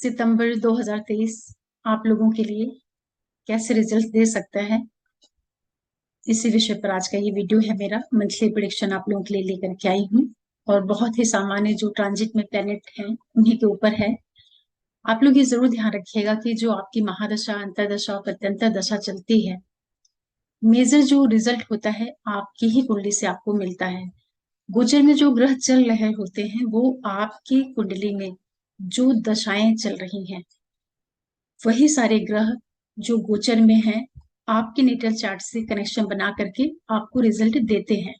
सितंबर 2023 आप लोगों के लिए कैसे रिजल्ट दे सकता है, इसी विषय पर आज का ये वीडियो है। मेरा मंथली प्रेडिक्शन आप लोगों के लिए लेकर के आई हूँ और बहुत ही सामान्य जो ट्रांजिट में प्लेनेट हैं उन्हीं के ऊपर है। आप लोग ये जरूर ध्यान रखिएगा कि जो आपकी महादशा, अंतरदशा और प्रत्यंतर दशा चलती है, मेजर जो रिजल्ट होता है आपकी ही कुंडली से आपको मिलता है। गोचर में जो ग्रह चल रहे होते हैं वो आपकी कुंडली में जो दशाएं चल रही हैं, वही सारे ग्रह जो गोचर में हैं आपके नेटल चार्ट से कनेक्शन बना करके आपको रिजल्ट देते हैं।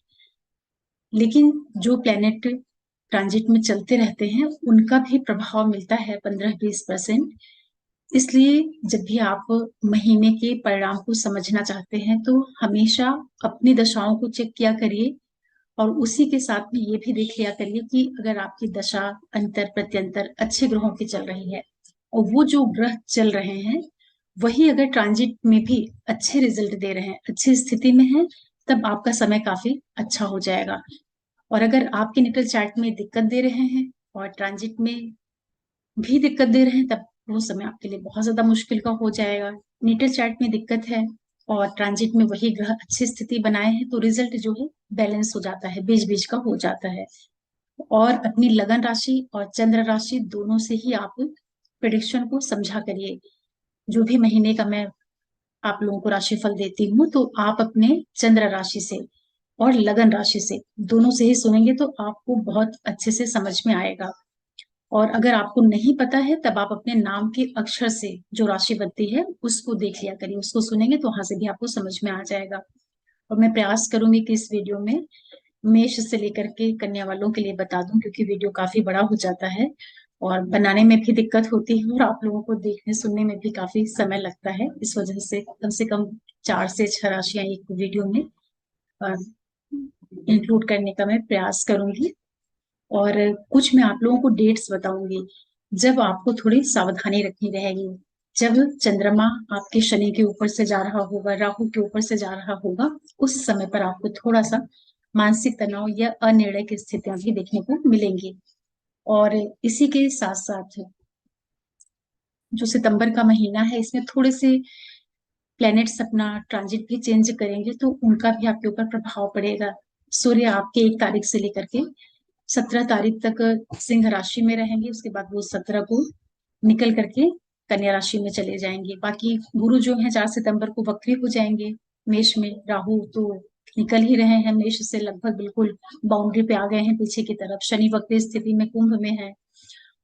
लेकिन जो प्लेनेट ट्रांजिट में चलते रहते हैं उनका भी प्रभाव मिलता है 15-20%। इसलिए जब भी आप महीने के परिणाम को समझना चाहते हैं तो हमेशा अपनी दशाओं को चेक किया करिए और उसी के साथ में ये भी देख लिया करिए कि अगर आपकी दशा अंतर प्रत्यंतर अच्छे ग्रहों की चल रही है और वो जो ग्रह चल रहे हैं वही अगर ट्रांजिट में भी अच्छे रिजल्ट दे रहे हैं, अच्छी स्थिति में है, तब आपका समय काफी अच्छा हो जाएगा। और अगर आपके नेटल चार्ट में दिक्कत दे रहे हैं और ट्रांजिट में भी दिक्कत दे रहे हैं, तब वो समय आपके लिए बहुत ज्यादा मुश्किल का हो जाएगा। नेटल चार्ट में दिक्कत है और ट्रांजिट में वही ग्रह अच्छी स्थिति बनाए हैं तो रिजल्ट जो है बैलेंस हो जाता है, बीच बीच का हो जाता है। और अपनी लगन राशि और चंद्र राशि दोनों से ही आप प्रिडिक्शन को समझा करिए। जो भी महीने का मैं आप लोगों को राशिफल देती हूँ तो आप अपने चंद्र राशि से और लगन राशि से दोनों से ही सुनेंगे तो आपको बहुत अच्छे से समझ में आएगा। और अगर आपको नहीं पता है तब आप अपने नाम के अक्षर से जो राशि बनती है उसको देख लिया करिए, उसको सुनेंगे तो वहां से भी आपको समझ में आ जाएगा। और मैं प्रयास करूंगी कि इस वीडियो में मेष से लेकर के कन्या वालों के लिए बता दूं, क्योंकि वीडियो काफी बड़ा हो जाता है और बनाने में भी दिक्कत होती है और आप लोगों को देखने सुनने में भी काफी समय लगता है। इस वजह से कम 4 से 6 राशियां एक वीडियो में इंक्लूड करने का मैं प्रयास करूंगी। और कुछ मैं आप लोगों को डेट्स बताऊंगी जब आपको थोड़ी सावधानी रखनी रहेगी। जब चंद्रमा आपके शनि के ऊपर से जा रहा होगा, राहु के ऊपर से जा रहा होगा, उस समय पर आपको थोड़ा सा मानसिक तनाव या अनिर्णय की स्थितियां भी देखने को मिलेंगी। और इसी के साथ साथ जो सितंबर का महीना है इसमें थोड़े से प्लैनेट्स अपना ट्रांजिट भी चेंज करेंगे तो उनका भी आपके ऊपर प्रभाव पड़ेगा। सूर्य आपके 1 तारीख से लेकर के 17 तारीख तक सिंह राशि में रहेंगे, उसके बाद वो 17 को निकल करके कन्या राशि में चले जाएंगे। बाकी गुरु जो है 4 सितंबर को वक्री हो जाएंगे मेष में। राहु तो निकल ही रहे हैं मेष से, लगभग बिल्कुल बाउंड्री पे आ गए हैं पीछे की तरफ। शनि वक्री स्थिति में कुंभ में है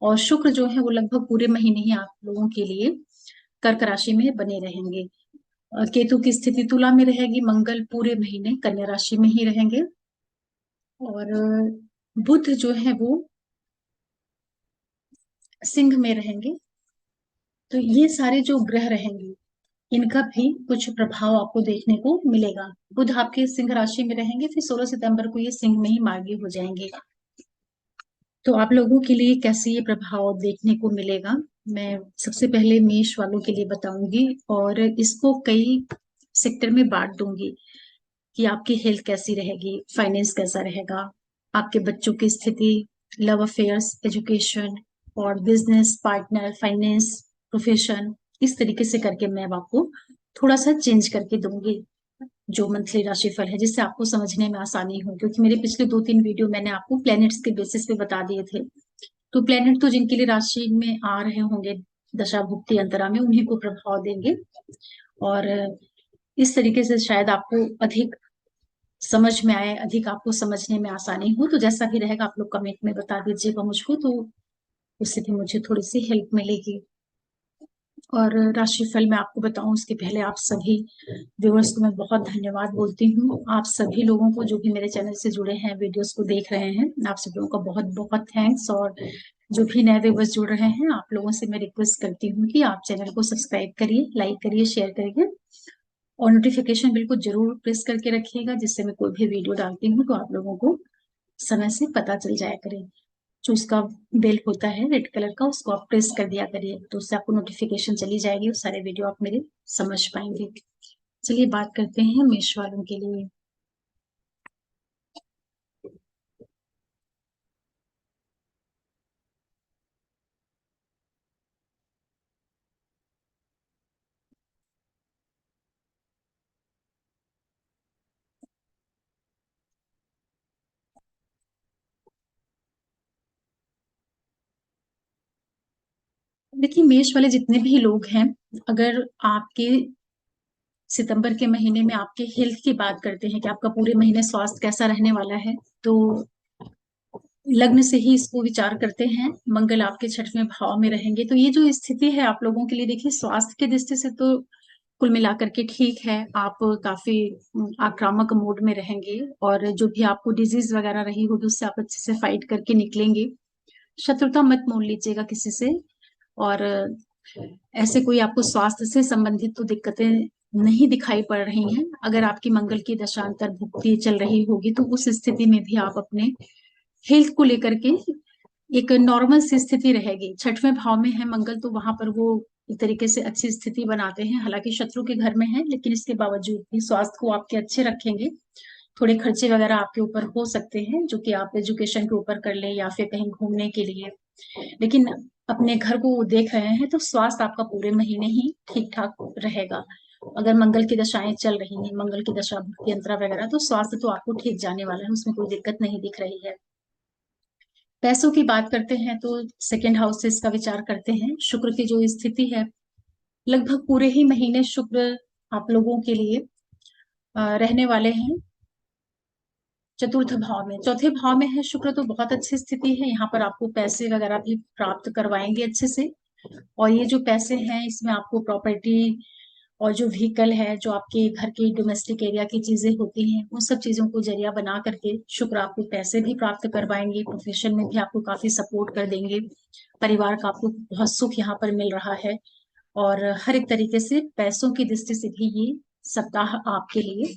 और शुक्र जो है वो लगभग पूरे महीने ही आप लोगों के लिए कर्क राशि में बने रहेंगे। केतु की स्थिति तुला में रहेगी, मंगल पूरे महीने कन्या राशि में ही रहेंगे और बुध जो है वो सिंह में रहेंगे। तो ये सारे जो ग्रह रहेंगे इनका भी कुछ प्रभाव आपको देखने को मिलेगा। बुध आपके सिंह राशि में रहेंगे, फिर 16 सितंबर को ये सिंह में ही मार्गी हो जाएंगे। तो आप लोगों के लिए कैसे ये प्रभाव देखने को मिलेगा, मैं सबसे पहले मेष वालों के लिए बताऊंगी और इसको कई सेक्टर में बांट दूंगी कि आपकी हेल्थ कैसी रहेगी, फाइनेंस कैसा रहेगा, आपके बच्चों की स्थिति, लव अफेयर्स, एजुकेशन और बिजनेस पार्टनर, फाइनेंस, प्रोफेशन। इस तरीके से करके मैं अब आपको थोड़ा सा चेंज करके दूंगी जो मंथली राशिफल है, जिससे आपको समझने में आसानी हो। क्योंकि मेरे पिछले 2-3 वीडियो मैंने आपको प्लैनेट्स के बेसिस पे बता दिए थे, तो प्लैनेट तो जिनके लिए राशि में आ रहे होंगे दशा भुक्ति अंतरा में उन्हीं को प्रभाव देंगे। और इस तरीके से शायद आपको अधिक समझ में आए, अधिक आपको समझने में आसानी हो। तो जैसा भी रहेगा आप लोग कमेंट में बता दीजिएगा मुझको, तो उससे भी मुझे थोड़ी सी हेल्प मिलेगी। और राशिफल मैं आपको बताऊं उसके पहले आप सभी व्यूअर्स को मैं बहुत धन्यवाद बोलती हूँ। आप सभी लोगों को जो भी मेरे चैनल से जुड़े हैं, वीडियोस को देख रहे हैं, आप सभी लोगों का बहुत बहुत थैंक्स। और जो भी नए व्यूअर्स जुड़ रहे हैं, आप लोगों से मैं रिक्वेस्ट करती हूँ कि आप चैनल को सब्सक्राइब करिए, लाइक करिए, शेयर करिए और नोटिफिकेशन बिल को जरूर प्रेस करके रखिएगा, जिससे मैं कोई भी वीडियो डालती हूँ तो आप लोगों को समय से पता चल जाया करे। जो उसका बेल होता है रेड कलर का, उसको आप प्रेस कर दिया करिए, तो उससे आपको नोटिफिकेशन चली जाएगी और सारे वीडियो आप मेरे समझ पाएंगे। चलिए बात करते हैं मेष वालों के लिए। देखिए, मेष वाले जितने भी लोग हैं, अगर आपके सितंबर के महीने में आपके हेल्थ की बात करते हैं कि आपका पूरे महीने स्वास्थ्य कैसा रहने वाला है, तो लग्न से ही इसको विचार करते हैं। मंगल आपके छठवें भाव में रहेंगे, तो ये जो स्थिति है आप लोगों के लिए, देखिए स्वास्थ्य की दृष्टि से तो कुल मिलाकर के ठीक है। आप काफी आक्रामक मोड में रहेंगे, और जो भी आपको डिजीज वगैरह रही होगी उससे आप अच्छे से फाइट करके निकलेंगे। शत्रुता मत मोल लीजिएगा किसी से। और ऐसे कोई आपको स्वास्थ्य से संबंधित तो दिक्कतें नहीं दिखाई पड़ रही हैं। अगर आपकी मंगल की दशांतर भुक्ति चल रही होगी तो उस स्थिति में भी आप अपने हेल्थ को लेकर के एक नॉर्मल सी स्थिति रहेगी। छठवें भाव में है मंगल, तो वहां पर वो एक तरीके से अच्छी स्थिति बनाते हैं। हालांकि शत्रु के घर में है, लेकिन इसके बावजूद भी स्वास्थ्य को आपके अच्छे रखेंगे। थोड़े खर्चे वगैरह आपके ऊपर हो सकते हैं, जो कि आप एजुकेशन के ऊपर कर लें या फिर कहीं घूमने के लिए। लेकिन अपने घर को देख रहे हैं तो स्वास्थ्य आपका पूरे महीने ही ठीक ठाक रहेगा। अगर मंगल की दशाएं चल रही हैं, मंगल की दशा भुक्ति यंत्रा वगैरह, तो स्वास्थ्य तो आपको ठीक जाने वाला है, उसमें कोई दिक्कत नहीं दिख रही है। पैसों की बात करते हैं तो सेकेंड हाउस से इसका विचार करते हैं। शुक्र की जो स्थिति है, लगभग पूरे ही महीने शुक्र आप लोगों के लिए रहने वाले हैं चतुर्थ भाव में। चौथे भाव में है शुक्र, तो बहुत अच्छी स्थिति है। यहाँ पर आपको पैसे वगैरह भी प्राप्त करवाएंगे अच्छे से। और ये जो पैसे हैं, इसमें आपको प्रॉपर्टी और जो व्हीकल है, जो आपके घर की डोमेस्टिक एरिया की चीजें होती हैं, उन सब चीजों को जरिया बना करके शुक्र आपको पैसे भी प्राप्त करवाएंगे। प्रोफेशन में भी आपको काफी सपोर्ट कर देंगे। परिवार का आपको बहुत सुख यहाँ पर मिल रहा है। और हर एक तरीके से पैसों की दृष्टि से भी ये सप्ताह आपके लिए,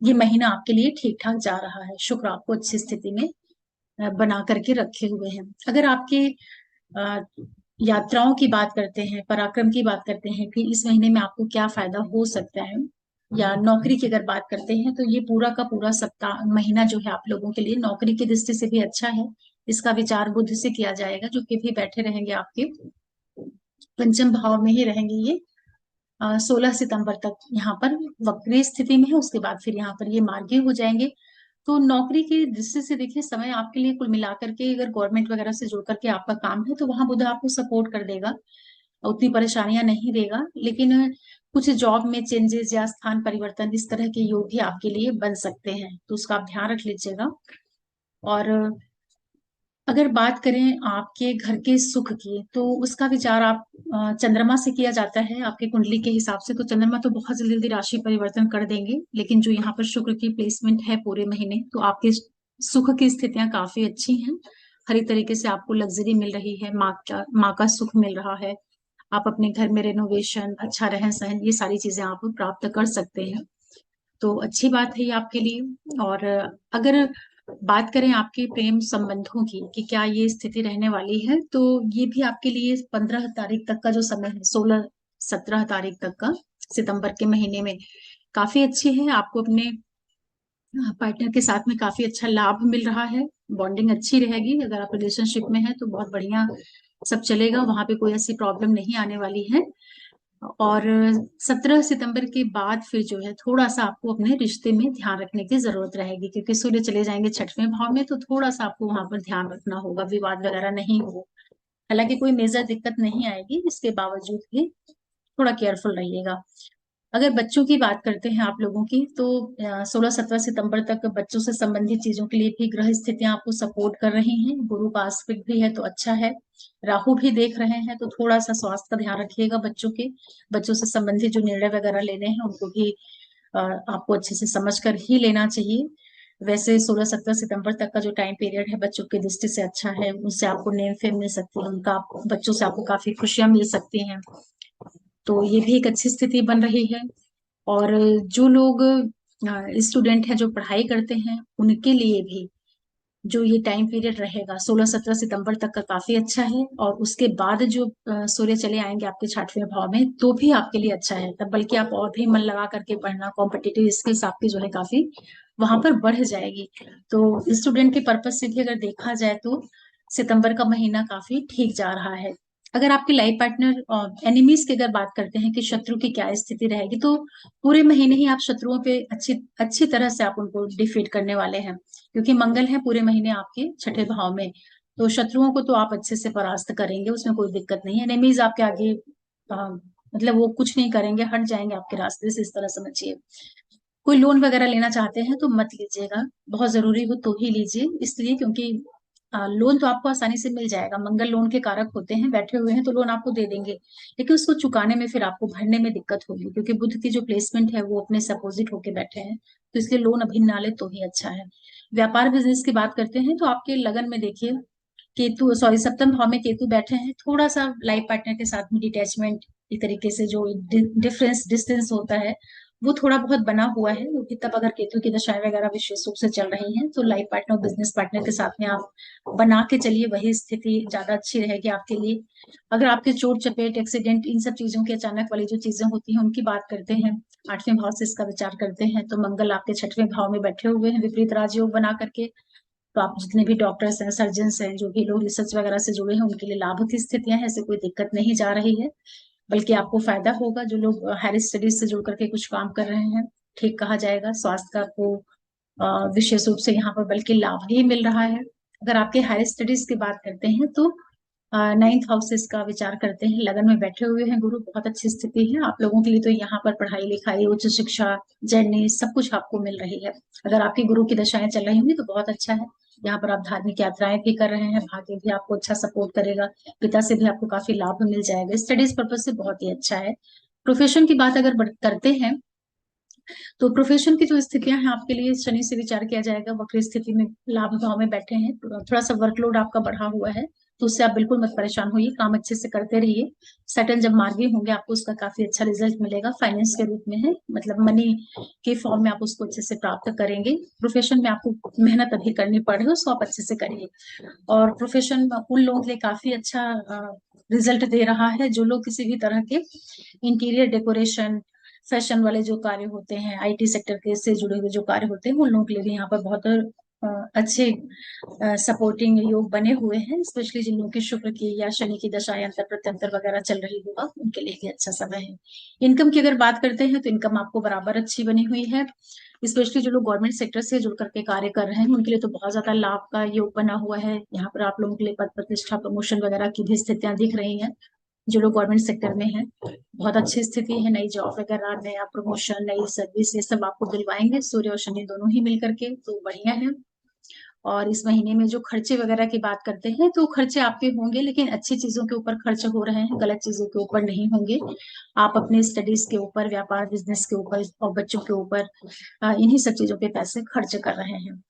ये महीना आपके लिए ठीक ठाक जा रहा है। शुक्र आपको अच्छी स्थिति में बना करके रखे हुए हैं। अगर आपके अ, यात्राओं की बात करते हैं, पराक्रम की बात करते हैं कि इस महीने में आपको क्या फायदा हो सकता है, या नौकरी की अगर बात करते हैं, तो ये पूरा का पूरा सप्ताह महीना जो है आप लोगों के लिए नौकरी की दृष्टि से भी अच्छा है। इसका विचार बुध से किया जाएगा, जो कि भी बैठे रहेंगे आपके पंचम भाव में ही रहेंगे ये। 16 सितंबर तक यहाँ पर वक्री स्थिति में है, उसके बाद फिर यहाँ पर ये मार्गी हो जाएंगे। तो नौकरी की दृष्टि से देखिए, समय आपके लिए कुल मिलाकर के अगर गवर्नमेंट वगैरह से जुड़ करके आपका काम है, तो वहां बुध आपको सपोर्ट कर देगा, उतनी परेशानियां नहीं देगा। लेकिन कुछ जॉब में चेंजेस या स्थान परिवर्तन, इस तरह के योग भी आपके लिए बन सकते हैं, तो उसका आप ध्यान रख लीजिएगा। और अगर बात करें आपके घर के सुख की, तो उसका विचार आप चंद्रमा से किया जाता है। आपके कुंडली के हिसाब से तो चंद्रमा तो बहुत जल्दी जल्दी राशि परिवर्तन कर देंगे, लेकिन जो यहाँ पर शुक्र की प्लेसमेंट है पूरे महीने, तो आपके सुख की स्थितियां काफी अच्छी हैं। हर एक तरीके से आपको लग्जरी मिल रही है, माँ का सुख मिल रहा है। आप अपने घर में रेनोवेशन, अच्छा रहन सहन, ये सारी चीजें आप प्राप्त कर सकते हैं। तो अच्छी बात है ये आपके लिए। और अगर बात करें आपके प्रेम संबंधों की कि क्या ये स्थिति रहने वाली है, तो ये भी आपके लिए 15 तारीख तक का जो समय है, 16-17 तारीख तक का सितंबर के महीने में काफी अच्छी है। आपको अपने पार्टनर के साथ में काफी अच्छा लाभ मिल रहा है। बॉन्डिंग अच्छी रहेगी। अगर आप रिलेशनशिप में है तो बहुत बढ़िया सब चलेगा, वहां पे कोई ऐसी प्रॉब्लम नहीं आने वाली है। और 17 सितंबर के बाद फिर जो है, थोड़ा सा आपको अपने रिश्ते में ध्यान रखने की जरूरत रहेगी, क्योंकि सूर्य चले जाएंगे छठवें भाव में, तो थोड़ा सा आपको वहां पर ध्यान रखना होगा, विवाद वगैरह नहीं हो। हालांकि कोई मेजर दिक्कत नहीं आएगी, इसके बावजूद भी थोड़ा केयरफुल रहिएगा। अगर बच्चों की बात करते हैं आप लोगों की, तो 16-17 सितंबर तक बच्चों से संबंधित चीजों के लिए भी ग्रह स्थितियां आपको सपोर्ट कर रही हैं। गुरु का आस्पेक्ट भी है तो अच्छा है। राहु भी देख रहे हैं, तो थोड़ा सा स्वास्थ्य का ध्यान रखिएगा बच्चों के। बच्चों से संबंधित जो निर्णय वगैरह लेने हैं उनको भी आपको अच्छे से समझ कर ही लेना चाहिए। वैसे 16-17 सितंबर तक का जो टाइम पीरियड है बच्चों की दृष्टि से अच्छा है। उनसे आपको नेम फेम मिल सकती है, उनका बच्चों से आपको काफी खुशियां मिल सकती हैं। तो ये भी एक अच्छी स्थिति बन रही है। और जो लोग स्टूडेंट हैं, जो पढ़ाई करते हैं, उनके लिए भी जो ये टाइम पीरियड रहेगा 16-17 सितंबर तक का काफी अच्छा है। और उसके बाद जो सूर्य चले आएंगे आपके छठवें भाव में, तो भी आपके लिए अच्छा है। तब बल्कि आप और भी मन लगा करके पढ़ना, कॉम्पिटिटिव स्किल्स आपकी जो है काफी वहां पर बढ़ जाएगी। तो स्टूडेंट के पर्पज से भी अगर देखा जाए तो सितंबर का महीना काफी ठीक जा रहा है। अगर आपके लाइफ पार्टनर एनिमीज की अगर बात करते हैं कि शत्रु की क्या स्थिति रहेगी, तो पूरे महीने ही आप शत्रुओं पे अच्छी अच्छी तरह से आप उनको डिफीट करने वाले हैं, क्योंकि मंगल है पूरे महीने आपके छठे भाव में। तो शत्रुओं को तो आप अच्छे से परास्त करेंगे, उसमें कोई दिक्कत नहीं है। एनिमीज आपके आगे मतलब वो कुछ नहीं करेंगे, हट जाएंगे आपके रास्ते से, इस तरह समझिए। कोई लोन वगैरह लेना चाहते हैं तो मत लीजिएगा, बहुत जरूरी हो तो ही लीजिए, इसलिए क्योंकि लोन तो आपको आसानी से मिल जाएगा, मंगल लोन के कारक होते हैं, बैठे हुए हैं तो लोन आपको दे देंगे, लेकिन उसको चुकाने में फिर आपको भरने में दिक्कत होगी, क्योंकि बुध की जो प्लेसमेंट है वो अपने सपोजिट होके बैठे हैं, तो इसलिए लोन अभी ना ले तो ही अच्छा है। व्यापार बिजनेस की बात करते हैं तो आपके लगन में देखिए, केतु सॉरी सप्तम भाव में केतु बैठे हैं, थोड़ा सा लाइफ पार्टनर के साथ में डिटैचमेंट, एक तरीके से जो डिफरेंस डिस्टेंस होता है वो थोड़ा बहुत बना हुआ है, क्योंकि तब अगर केतु की दशाएं वगैरह विशेष रूप से चल रही हैं तो लाइफ पार्टनर बिजनेस पार्टनर के साथ में आप बना के चलिए, वही स्थिति ज्यादा अच्छी रहेगी आपके लिए। अगर आपके चोट चपेट एक्सीडेंट इन सब चीजों की अचानक वाली जो चीजें होती हैं उनकी बात करते हैं, आठवें भाव से इसका विचार करते हैं, तो मंगल आपके छठवें भाव में बैठे हुए हैं विपरीत राजयोग बना करके। तो आप जितने भी डॉक्टर्स हैं, सर्जन्स हैं, जो भी लोग रिसर्च वगैरह से जुड़े हैं, उनके लिए लाभ की स्थितियां हैं, ऐसे कोई दिक्कत नहीं जा रही है, बल्कि आपको फायदा होगा। जो लोग हायर स्टडीज से जुड़ करके कुछ काम कर रहे हैं, ठीक कहा जाएगा, स्वास्थ्य का आपको विशेष रूप से यहाँ पर बल्कि लाभ ही मिल रहा है। अगर आपके हायर स्टडीज की बात करते हैं तो नाइन्थ हाउसेस का विचार करते हैं, लगन में बैठे हुए हैं गुरु, बहुत अच्छी स्थिति है आप लोगों के लिए, तो यहाँ पर पढ़ाई लिखाई उच्च शिक्षा जर्नी सब कुछ आपको मिल रही है। अगर आपकी गुरु की दशाएं चल रही होंगी तो बहुत अच्छा है, यहाँ पर आप धार्मिक यात्राएं भी कर रहे हैं, भाग्य भी आपको अच्छा सपोर्ट करेगा, पिता से भी आपको काफी लाभ मिल जाएगा, स्टडीज पर्पज से बहुत ही अच्छा है। प्रोफेशन की बात अगर करते हैं तो प्रोफेशन की जो स्थितियां हैं आपके लिए, शनि से विचार किया जाएगा, वक्र स्थिति में लाभ भाव में बैठे हैं, थोड़ा सा वर्कलोड आपका बढ़ा हुआ है, तो उससे आप बिल्कुल मत परेशान होइए, काम अच्छे से करते रहिए। सेटल जब मार्गी होंगे आपको उसका काफी अच्छा रिजल्ट मिलेगा, फाइनेंस के रूप में है, मतलब मनी के फॉर्म में आप उसको अच्छे से प्राप्त करेंगे। प्रोफेशन में आपको मेहनत अभी करनी पड़ रही है, उसको आप अच्छे से करिए। और प्रोफेशन उन लोगों के लिए काफी अच्छा रिजल्ट दे रहा है जो लोग किसी भी तरह के इंटीरियर डेकोरेशन, फैशन वाले जो कार्य होते हैं, आईटी सेक्टर के से जुड़े हुए जो कार्य होते हैं, उन लोगों के लिए भी यहाँ पर बहुत अच्छे सपोर्टिंग योग बने हुए हैं, स्पेशली जिन लोगों की शुक्र की या शनि की दशा अंतर प्रत्यंतर वगैरह चल रही होगा, उनके लिए भी अच्छा समय है। इनकम की अगर बात करते हैं तो इनकम आपको बराबर अच्छी बनी हुई है, स्पेशली जो लोग गवर्नमेंट सेक्टर से जुड़ करके कार्य कर रहे हैं उनके लिए तो बहुत ज्यादा लाभ का योग बना हुआ है, यहाँ पर आप लोगों के लिए पद प्रतिष्ठा प्रमोशन वगैरह की भी स्थितियां दिख रही हैं। जो लोग गवर्नमेंट सेक्टर में हैं बहुत अच्छी स्थिति है, नई जॉब वगैरह, नया प्रमोशन, नई सर्विस, ये सब आपको दिलवाएंगे, सूर्य और शनि दोनों ही मिल करके, तो बढ़िया है। और इस महीने में जो खर्चे वगैरह की बात करते हैं तो खर्चे आपके होंगे, लेकिन अच्छी चीजों के ऊपर खर्च हो रहे हैं, गलत चीजों के ऊपर नहीं होंगे। आप अपने स्टडीज के ऊपर, व्यापार बिजनेस के ऊपर और बच्चों के ऊपर इन्हीं सब चीजों पे पैसे खर्च कर रहे हैं।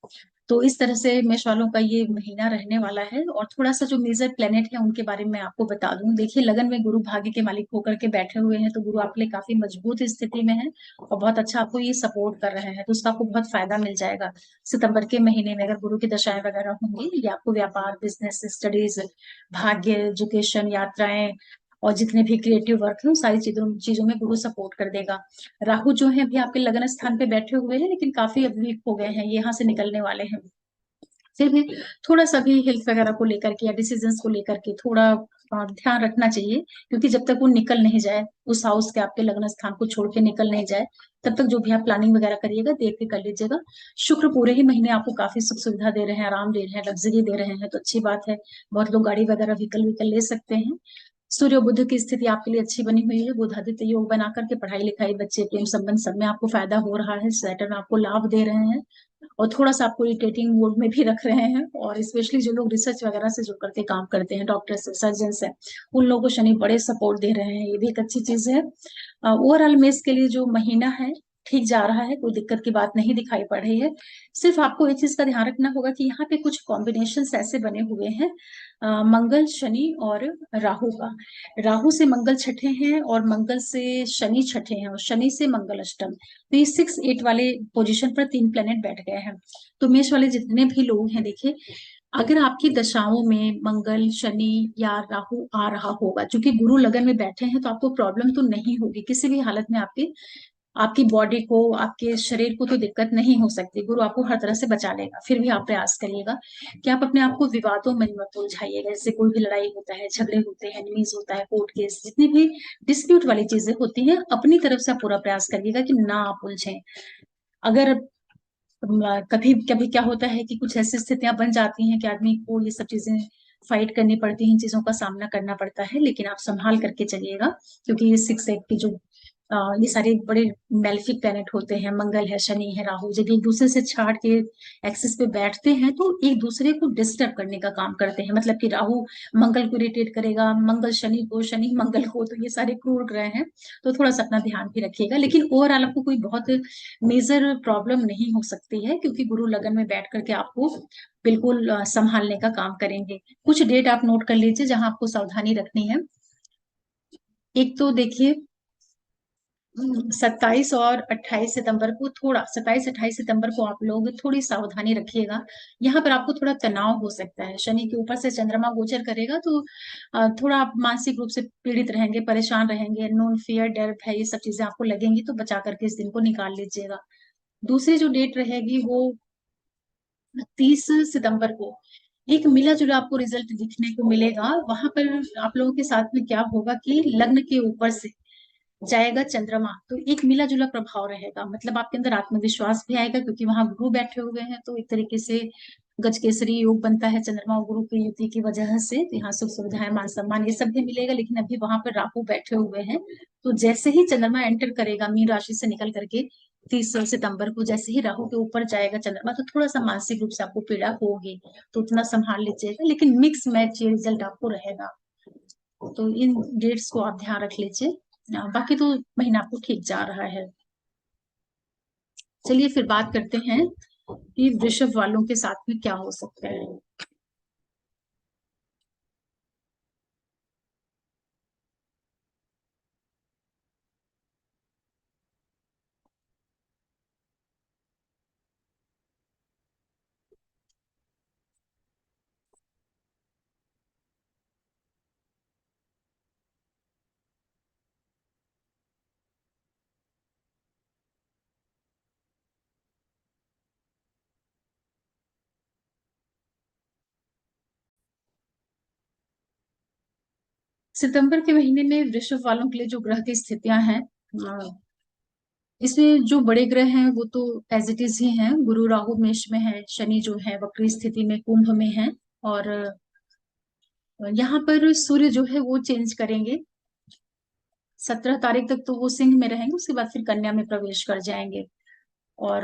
तो इस तरह से मेष वालों का ये महीना रहने वाला है। और थोड़ा सा जो मेजर प्लेनेट है उनके बारे में आपको बता दूं, देखिए लगन में गुरु भाग्य के मालिक होकर के बैठे हुए हैं, तो गुरु आपके लिए काफी मजबूत स्थिति में है और बहुत अच्छा आपको ये सपोर्ट कर रहे हैं, तो उसका आपको बहुत फायदा मिल जाएगा। सितंबर के महीने में अगर गुरु की दशाएं वगैरह होंगी, ये आपको व्यापार बिजनेस स्टडीज भाग्य एजुकेशन यात्राएं और जितने भी क्रिएटिव वर्क है उन सारी चीजों चीजों में गुरु सपोर्ट कर देगा। राहु जो है अभी आपके लगन स्थान पे बैठे हुए हैं, लेकिन काफी अब वीक हो गए हैं, ये यहाँ से निकलने वाले हैं, फिर भी थोड़ा सा भी हेल्थ वगैरह को लेकर के या डिसीजंस को लेकर के थोड़ा ध्यान रखना चाहिए, क्योंकि जब तक वो निकल नहीं जाए, उस हाउस के आपके लग्न स्थान को छोड़ के निकल नहीं जाए, तब तक जो भी आप प्लानिंग वगैरह करिएगा देख के कर लीजिएगा। शुक्र पूरे ही महीने आपको काफी सुख सुविधा दे रहे हैं, आराम दे रहे हैं, लग्जरी दे रहे हैं, तो अच्छी बात है। बहुत लोग गाड़ी वगैरह व्हीकल व्हीकल ले सकते हैं। सूर्य और बुध की स्थिति आपके लिए अच्छी बनी हुई है, बुध आदित्य योग बना करके पढ़ाई लिखाई बच्चे प्रेम संबंध सब में आपको फायदा हो रहा है, सैटर्न आपको लाभ दे रहे हैं और थोड़ा सा आपको इरिटेटिंग मोड में भी रख रहे हैं। और स्पेशली जो लोग रिसर्च वगैरह से जुड़ करके काम करते हैं, डॉक्टर्स है, सर्जन्स है, उन लोगों को शनि बड़े सपोर्ट दे रहे हैं, ये भी एक अच्छी चीज है। ओवरऑल मेष के लिए जो महीना है ठीक जा रहा है, कोई दिक्कत की बात नहीं दिखाई पड़ रही है। सिर्फ आपको एक चीज का ध्यान रखना होगा कि यहाँ पे कुछ कॉम्बिनेशन ऐसे बने हुए हैं, मंगल शनि और राहु का। राहु से मंगल छठे हैं और मंगल से शनि छठे हैं और शनि से मंगल अष्टम, तो ये 6-8 वाले पोजीशन पर 3 प्लेनेट बैठ गए हैं। तो मेष वाले जितने भी लोग हैं देखिए, अगर आपकी दशाओं में मंगल शनि या राहु आ रहा होगा, क्योंकि गुरु लगन में बैठे हैं, तो आपको प्रॉब्लम तो नहीं होगी किसी भी हालत में, आपकी आपकी बॉडी को, आपके शरीर को तो दिक्कत नहीं हो सकती, गुरु आपको हर तरह से बचा लेगा। फिर भी आप प्रयास करिएगा कि आप अपने आप को विवादों में मत उलझाइएगा, जैसे कोई भी लड़ाई होता है, झगड़े होते हैं, एनिमीज होता है, कोर्ट केस, जितनी भी डिस्प्यूट वाली चीजें होती हैं, अपनी तरफ से आप पूरा प्रयास करिएगा कि ना आप उलझें। अगर कभी कभी क्या होता है कि कुछ ऐसी स्थितियां बन जाती हैं कि आदमी को ये सब चीजें फाइट करनी पड़ती हैं, इन चीजों का सामना करना पड़ता है, लेकिन आप संभाल करके चलिएगा। क्योंकि ये सिक्स एट की जो ये सारे बड़े मेलेफिक प्लैनेट होते हैं, मंगल है, शनि है, राहु, जब एक दूसरे से छाट के एक्सिस पे बैठते हैं तो एक दूसरे को डिस्टर्ब करने का काम करते हैं। मतलब कि राहु मंगल को इरिटेट करेगा, मंगल शनि को, शनि मंगल को, तो ये सारे क्रूर ग्रह हैं। तो थोड़ा सा अपना ध्यान भी रखिएगा, लेकिन ओवरऑल आपको कोई बहुत मेजर प्रॉब्लम नहीं हो सकती है, क्योंकि गुरु लगन में बैठ करके आपको बिल्कुल संभालने का काम करेंगे। कुछ डेट आप नोट कर लीजिए जहां आपको सावधानी रखनी है। एक तो देखिए, 27 और 28 सितंबर को, थोड़ा 27 28 सितंबर को आप लोग थोड़ी सावधानी रखिएगा। यहाँ पर आपको थोड़ा तनाव हो सकता है, शनि के ऊपर से चंद्रमा गोचर करेगा, तो थोड़ा आप मानसिक रूप से पीड़ित रहेंगे, परेशान रहेंगे, नोन फियर, डर, भय, ये सब चीजें आपको लगेंगी, तो बचा करके इस दिन को निकाल लीजिएगा। दूसरी जो डेट रहेगी वो 30 सितंबर को, एक मिला जुला आपको रिजल्ट दिखने को मिलेगा। वहां पर आप लोगों के साथ में क्या होगा कि लग्न के ऊपर से जाएगा चंद्रमा, तो एक मिला जुला प्रभाव रहेगा। मतलब आपके अंदर आत्मविश्वास भी आएगा, क्योंकि वहां गुरु बैठे हुए हैं, तो एक तरीके से गजकेसरी योग बनता है चंद्रमा और गुरु की युति की वजह से। तो यहाँ सुख सुविधाएं, मान सम्मान, ये सब भी मिलेगा। लेकिन अभी वहां पर राहु बैठे हुए हैं, तो जैसे ही चंद्रमा एंटर करेगा मीन राशि से निकल करके, 30 सितंबर को जैसे ही राहु के ऊपर जाएगा चंद्रमा, तो थोड़ा सा मानसिक रूप से आपको पीड़ा होगी, तो उतना संभाल लीजिएगा। लेकिन मिक्स मैच ये रिजल्ट आपको रहेगा, तो इन डेट्स को आप ध्यान रख लीजिए। बाकी तो महीना आपको ठीक जा रहा है। चलिए फिर बात करते हैं कि वृषभ वालों के साथ में क्या हो सकता है। सितंबर के महीने में वृषभ वालों के लिए जो ग्रह की स्थितियां हैं, इसमें जो बड़े ग्रह हैं वो तो एज इट इज ही हैं। गुरु राहु मेष में है, शनि जो है वक्री स्थिति में कुंभ में है, और यहाँ पर सूर्य जो है वो चेंज करेंगे। 17 तारीख तक तो वो सिंह में रहेंगे, उसके बाद फिर कन्या में प्रवेश कर जाएंगे। और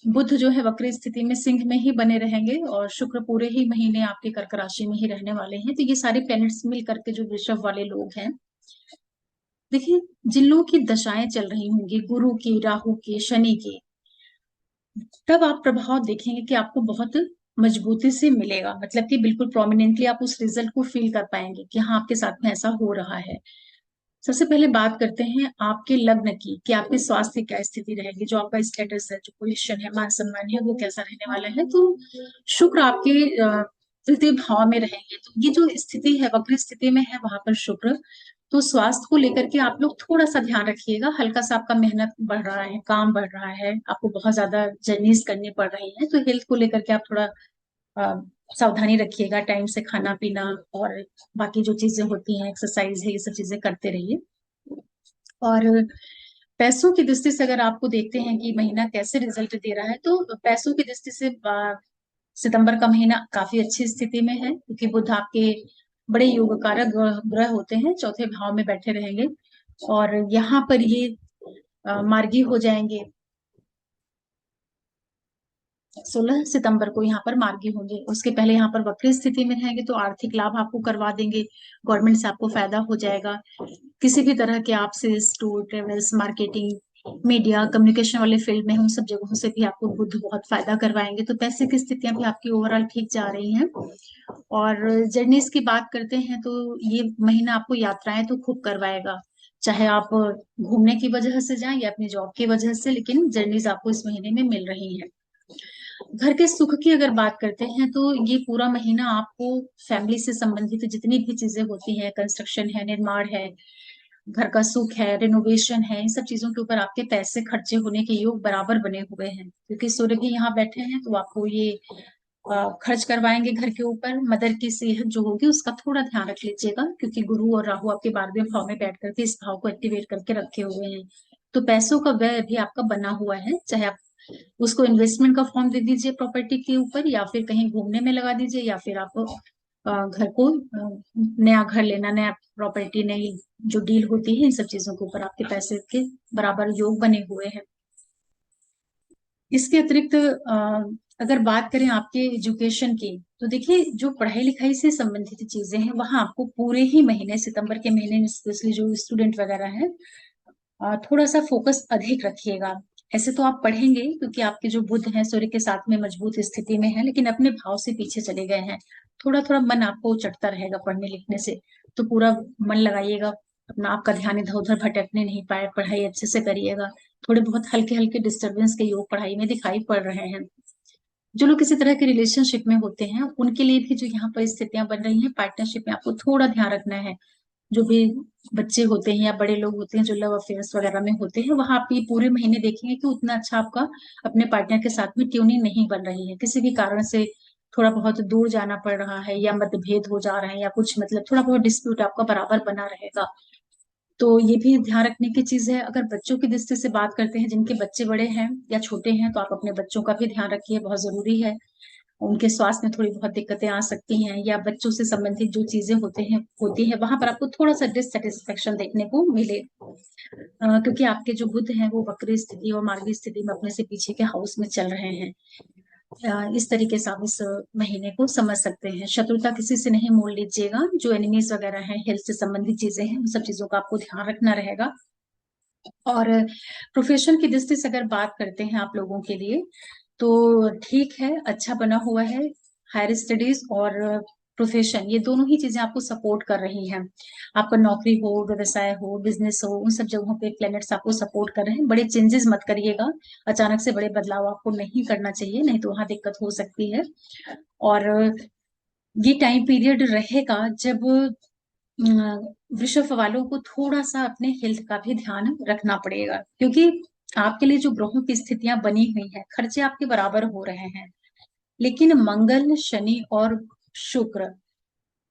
बुध जो है वक्री स्थिति में सिंह में ही बने रहेंगे, और शुक्र पूरे ही महीने आपके कर्क राशि में ही रहने वाले हैं। तो ये सारे प्लैनेट्स मिल करके जो वृषभ वाले लोग हैं, देखिए, जिन लोगों की दशाएं चल रही होंगी गुरु की, राहु की, शनि की, तब आप प्रभाव देखेंगे कि आपको बहुत मजबूती से मिलेगा। मतलब कि बिल्कुल प्रोमिनेंटली आप उस रिजल्ट को फील कर पाएंगे कि हाँ, आपके साथ में ऐसा हो रहा है। सबसे पहले बात करते हैं आपके लग्न की, कि आपके स्वास्थ्य की क्या स्थिति रहेगी, जो आपका स्टेटस है, जो पोजीशन है, मान सम्मान है, वो कैसा रहने वाला है। तो शुक्र आपके तृतीय भाव में रहेंगे, तो ये जो स्थिति है वक्र स्थिति में है वहां पर शुक्र। तो स्वास्थ्य को लेकर के आप लोग थोड़ा सा ध्यान रखिएगा। हल्का सा आपका मेहनत बढ़ रहा है, काम बढ़ रहा है, आपको बहुत ज्यादा जर्नीज करनी पड़ रही है, तो हेल्थ को लेकर के आप थोड़ा अ, सावधानी रखिएगा। टाइम से खाना पीना और बाकी जो चीजें होती हैं, एक्सरसाइज है, ये सब चीजें करते रहिए। और पैसों की दृष्टि से अगर आपको देखते हैं कि महीना कैसे रिजल्ट दे रहा है, तो पैसों की दृष्टि से सितंबर का महीना काफी अच्छी स्थिति में है, क्योंकि बुध आपके बड़े योग कारक ग्रह होते हैं, चौथे भाव में बैठे रहेंगे। और यहाँ पर ये मार्गी हो जाएंगे। 16 सितंबर को यहाँ पर मार्गी होंगे। उसके पहले यहाँ पर वक्री स्थिति में रहेंगे, तो आर्थिक लाभ आपको करवा देंगे, गवर्नमेंट से आपको फायदा हो जाएगा। किसी भी तरह के आप sales, tour, travels, marketing, media, communication वाले फील्ड में, उन सब जगहों से भी आपको बुध बहुत फायदा करवाएंगे। तो पैसे की स्थितियां भी आपकी ओवरऑल ठीक जा रही हैं। और जर्नीज की बात करते हैं, तो ये महीना आपको यात्राएं तो खूब करवाएगा, चाहे आप घूमने की वजह से जाएं या अपनी जॉब की वजह से, लेकिन जर्नीज आपको इस महीने में मिल रही है। घर के सुख की अगर बात करते हैं, तो ये पूरा महीना आपको फैमिली से संबंधित जितनी भी चीजें होती हैं, कंस्ट्रक्शन है, निर्माण है, घर का सुख है, रिनोवेशन है, इन सब चीजों के ऊपर आपके पैसे खर्चे होने के योग बराबर बने हुए हैं। क्योंकि सूर्य भी यहाँ बैठे हैं, तो आपको ये खर्च करवाएंगे घर के ऊपर। मदर की सेहत जो होगी उसका थोड़ा ध्यान रख लीजिएगा, क्योंकि गुरु और राहु आपके 12वें भाव में बैठ करके इस भाव को एक्टिवेट करके रखे हुए हैं। तो पैसों का व्यय भी आपका बना हुआ है, चाहे आप उसको इन्वेस्टमेंट का फॉर्म दे दीजिए प्रॉपर्टी के ऊपर, या फिर कहीं घूमने में लगा दीजिए, या फिर आप घर को नया घर लेना, नया प्रॉपर्टी, नई जो डील होती है, इन सब चीजों के ऊपर आपके पैसे के बराबर योग बने हुए हैं। इसके अतिरिक्त अगर बात करें आपके एजुकेशन की, तो देखिए जो पढ़ाई लिखाई से संबंधित चीजें हैं वहां आपको पूरे ही महीने, सितंबर के महीने में स्पेशली जो स्टूडेंट वगैरह हैं, थोड़ा सा फोकस अधिक रखिएगा। ऐसे तो आप पढ़ेंगे क्योंकि आपके जो बुध हैं सूर्य के साथ में मजबूत स्थिति में है, लेकिन अपने भाव से पीछे चले गए हैं। थोड़ा थोड़ा मन आपको चटता रहेगा पढ़ने लिखने से, तो पूरा मन लगाइएगा अपना, आपका ध्यान इधर उधर भटकने नहीं पाए, पढ़ाई अच्छे से करिएगा। थोड़े बहुत हल्के हल्के डिस्टरबेंस के योग पढ़ाई में दिखाई पड़ रहे हैं। जो लोग किसी तरह के रिलेशनशिप में होते हैं उनके लिए भी जो यहाँ पर स्थितियां बन रही हैं पार्टनरशिप में, आपको थोड़ा ध्यान रखना है। जो भी बच्चे होते हैं या बड़े लोग होते हैं जो लव अफेयर्स वगैरह में होते हैं, वहां आप ये पूरे महीने देखेंगे कि उतना अच्छा आपका अपने पार्टनर के साथ में ट्यूनिंग नहीं बन रही है, किसी भी कारण से थोड़ा बहुत दूर जाना पड़ रहा है, या मतभेद हो जा रहे हैं, या कुछ मतलब थोड़ा बहुत डिस्प्यूट आपका बराबर बना रहेगा। तो ये भी ध्यान रखने की चीज है। अगर बच्चों की दृष्टि से बात करते हैं, जिनके बच्चे बड़े हैं या छोटे हैं, तो आप अपने बच्चों का भी ध्यान रखिए, बहुत जरूरी है। उनके स्वास्थ्य में थोड़ी बहुत दिक्कतें आ सकती हैं, या बच्चों से संबंधित जो चीजें होती है वहां पर आपको थोड़ा सा डिससेटिस्फेक्शन देखने को मिले, क्योंकि आपके जो बुध हैं वो वक्री स्थिति और मार्गी स्थिति में अपने से पीछे के हाउस में चल रहे हैं। इस तरीके से आप इस महीने को समझ सकते हैं। शत्रुता किसी से नहीं मोल लीजिएगा, जो एनिमीज वगैरह हैं, हेल्थ से संबंधित चीजें हैं, उन सब चीजों का आपको ध्यान रखना रहेगा। और प्रोफेशन की दृष्टि से अगर बात करते हैं आप लोगों के लिए, तो ठीक है, अच्छा बना हुआ है। हायर स्टडीज और प्रोफेशन, ये दोनों ही चीजें आपको सपोर्ट कर रही हैं। आपका नौकरी हो, व्यवसाय हो, बिजनेस हो, उन सब जगहों पे प्लैनेट्स आपको सपोर्ट कर रहे हैं। बड़े चेंजेस मत करिएगा, अचानक से बड़े बदलाव आपको नहीं करना चाहिए, नहीं तो वहां दिक्कत हो सकती है। और ये टाइम पीरियड रहेगा जब वृषभ वालों को थोड़ा सा अपने हेल्थ का भी ध्यान रखना पड़ेगा, क्योंकि आपके लिए जो ग्रहों की स्थितियां बनी हुई हैं, खर्चे आपके बराबर हो रहे हैं, लेकिन मंगल, शनि और शुक्र,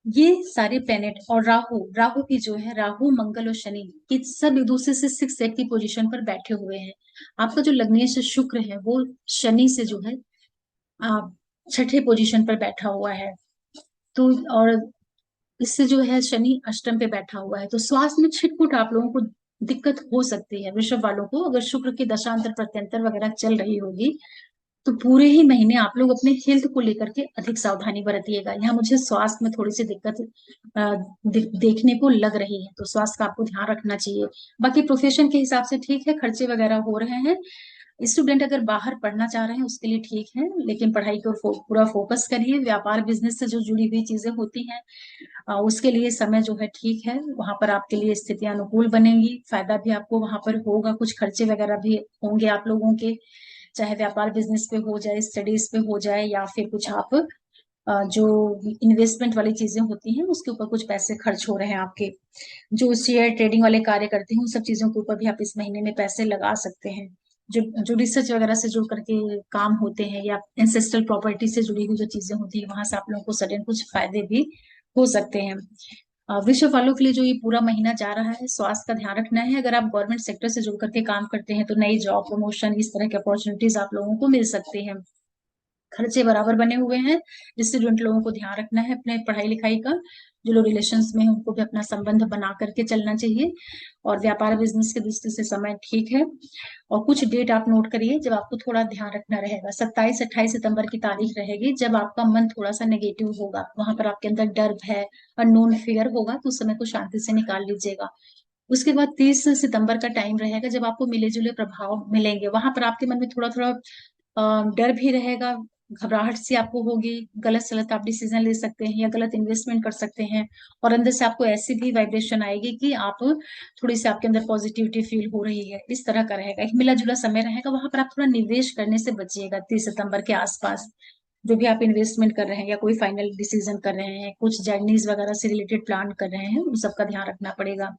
ये सारे प्लेनेट, और राहु, राहु की जो है, राहु, मंगल और शनि, ये सब एक दूसरे से 6 की पोजीशन पर बैठे हुए हैं। आपका जो लग्नेश शुक्र है वो शनि से जो है आप छठे पोजीशन पर बैठा हुआ है। तो और इससे जो है शनि अष्टम पे बैठा हुआ है, तो स्वास्थ्य में छिटपुट आप लोगों को दिक्कत हो सकती है। वृषभ वालों को अगर शुक्र की दशांतर प्रत्यंतर वगैरह चल रही होगी, तो पूरे ही महीने आप लोग अपने हेल्थ को लेकर के अधिक सावधानी बरतिएगा। यहाँ मुझे स्वास्थ्य में थोड़ी सी दिक्कत देखने को लग रही है, तो स्वास्थ्य का आपको ध्यान रखना चाहिए। बाकी प्रोफेशन के हिसाब से ठीक है, खर्चे वगैरह हो रहे हैं। स्टूडेंट अगर बाहर पढ़ना चाह रहे हैं उसके लिए ठीक है, लेकिन पढ़ाई की ओर पूरा फोकस करिए। व्यापार बिजनेस से जो जुड़ी हुई चीजें होती हैं, उसके लिए समय जो है ठीक है, वहां पर आपके लिए स्थितियां अनुकूल बनेंगी, फायदा भी आपको वहां पर होगा, कुछ खर्चे वगैरह भी होंगे आप लोगों के, चाहे व्यापार बिजनेस पे हो जाए, स्टडीज पे हो जाए, या फिर कुछ आप जो इन्वेस्टमेंट वाली चीजें होती हैं उसके ऊपर कुछ पैसे खर्च हो रहे हैं आपके। जो शेयर ट्रेडिंग वाले कार्य करते हैं उन सब चीजों के ऊपर भी आप इस महीने में पैसे लगा सकते हैं। जो जो रिसर्च वगैरह से जुड़ करके काम होते हैं, या एंसेस्ट्रल प्रॉपर्टी से जुड़ी हुई जो चीजें होती है, वहां से आप लोगों को सडन कुछ फायदे भी हो सकते हैं। वृषभ वालों के लिए जो ये पूरा महीना जा रहा है, स्वास्थ्य का ध्यान रखना है। अगर आप गवर्नमेंट सेक्टर से जुड़ करके काम करते हैं तो नई जॉब, प्रमोशन, इस तरह के अपॉर्चुनिटीज आप लोगों को मिल सकते हैं। खर्चे बराबर बने हुए हैं, जिससे जो लोगों को ध्यान रखना है अपने पढ़ाई लिखाई का। जो लोग रिलेशंस में हैं उनको भी अपना संबंध बना करके चलना चाहिए। और व्यापार बिजनेस की दृष्टि से समय ठीक है। और कुछ डेट आप नोट करिए जब आपको थोड़ा ध्यान रखना रहेगा। 27-28 सितंबर की तारीख रहेगी जब आपका मन थोड़ा सा नेगेटिव होगा, वहां पर आपके अंदर डर, भय, अननोन फियर होगा, तो उस समय को शांति से निकाल लीजिएगा। उसके बाद 30 सितंबर का टाइम रहेगा जब आपको मिले जुले प्रभाव मिलेंगे, वहां पर आपके मन में थोड़ा थोड़ा डर भी रहेगा, घबराहट सी आपको होगी, गलत सलत आप डिसीजन ले सकते हैं या गलत इन्वेस्टमेंट कर सकते हैं। और अंदर से आपको ऐसी भी वाइब्रेशन आएगी कि आप थोड़ी सी, आपके अंदर पॉजिटिविटी फील हो रही है, इस तरह का रहेगा। एक मिला जुला समय रहेगा, वहां पर आप थोड़ा निवेश करने से बचिएगा 30 सितंबर के आसपास। जो भी आप इन्वेस्टमेंट कर रहे हैं या कोई फाइनल डिसीजन कर रहे हैं, कुछ जर्नीज वगैरह से रिलेटेड प्लान कर रहे हैं, उन सबका ध्यान रखना पड़ेगा।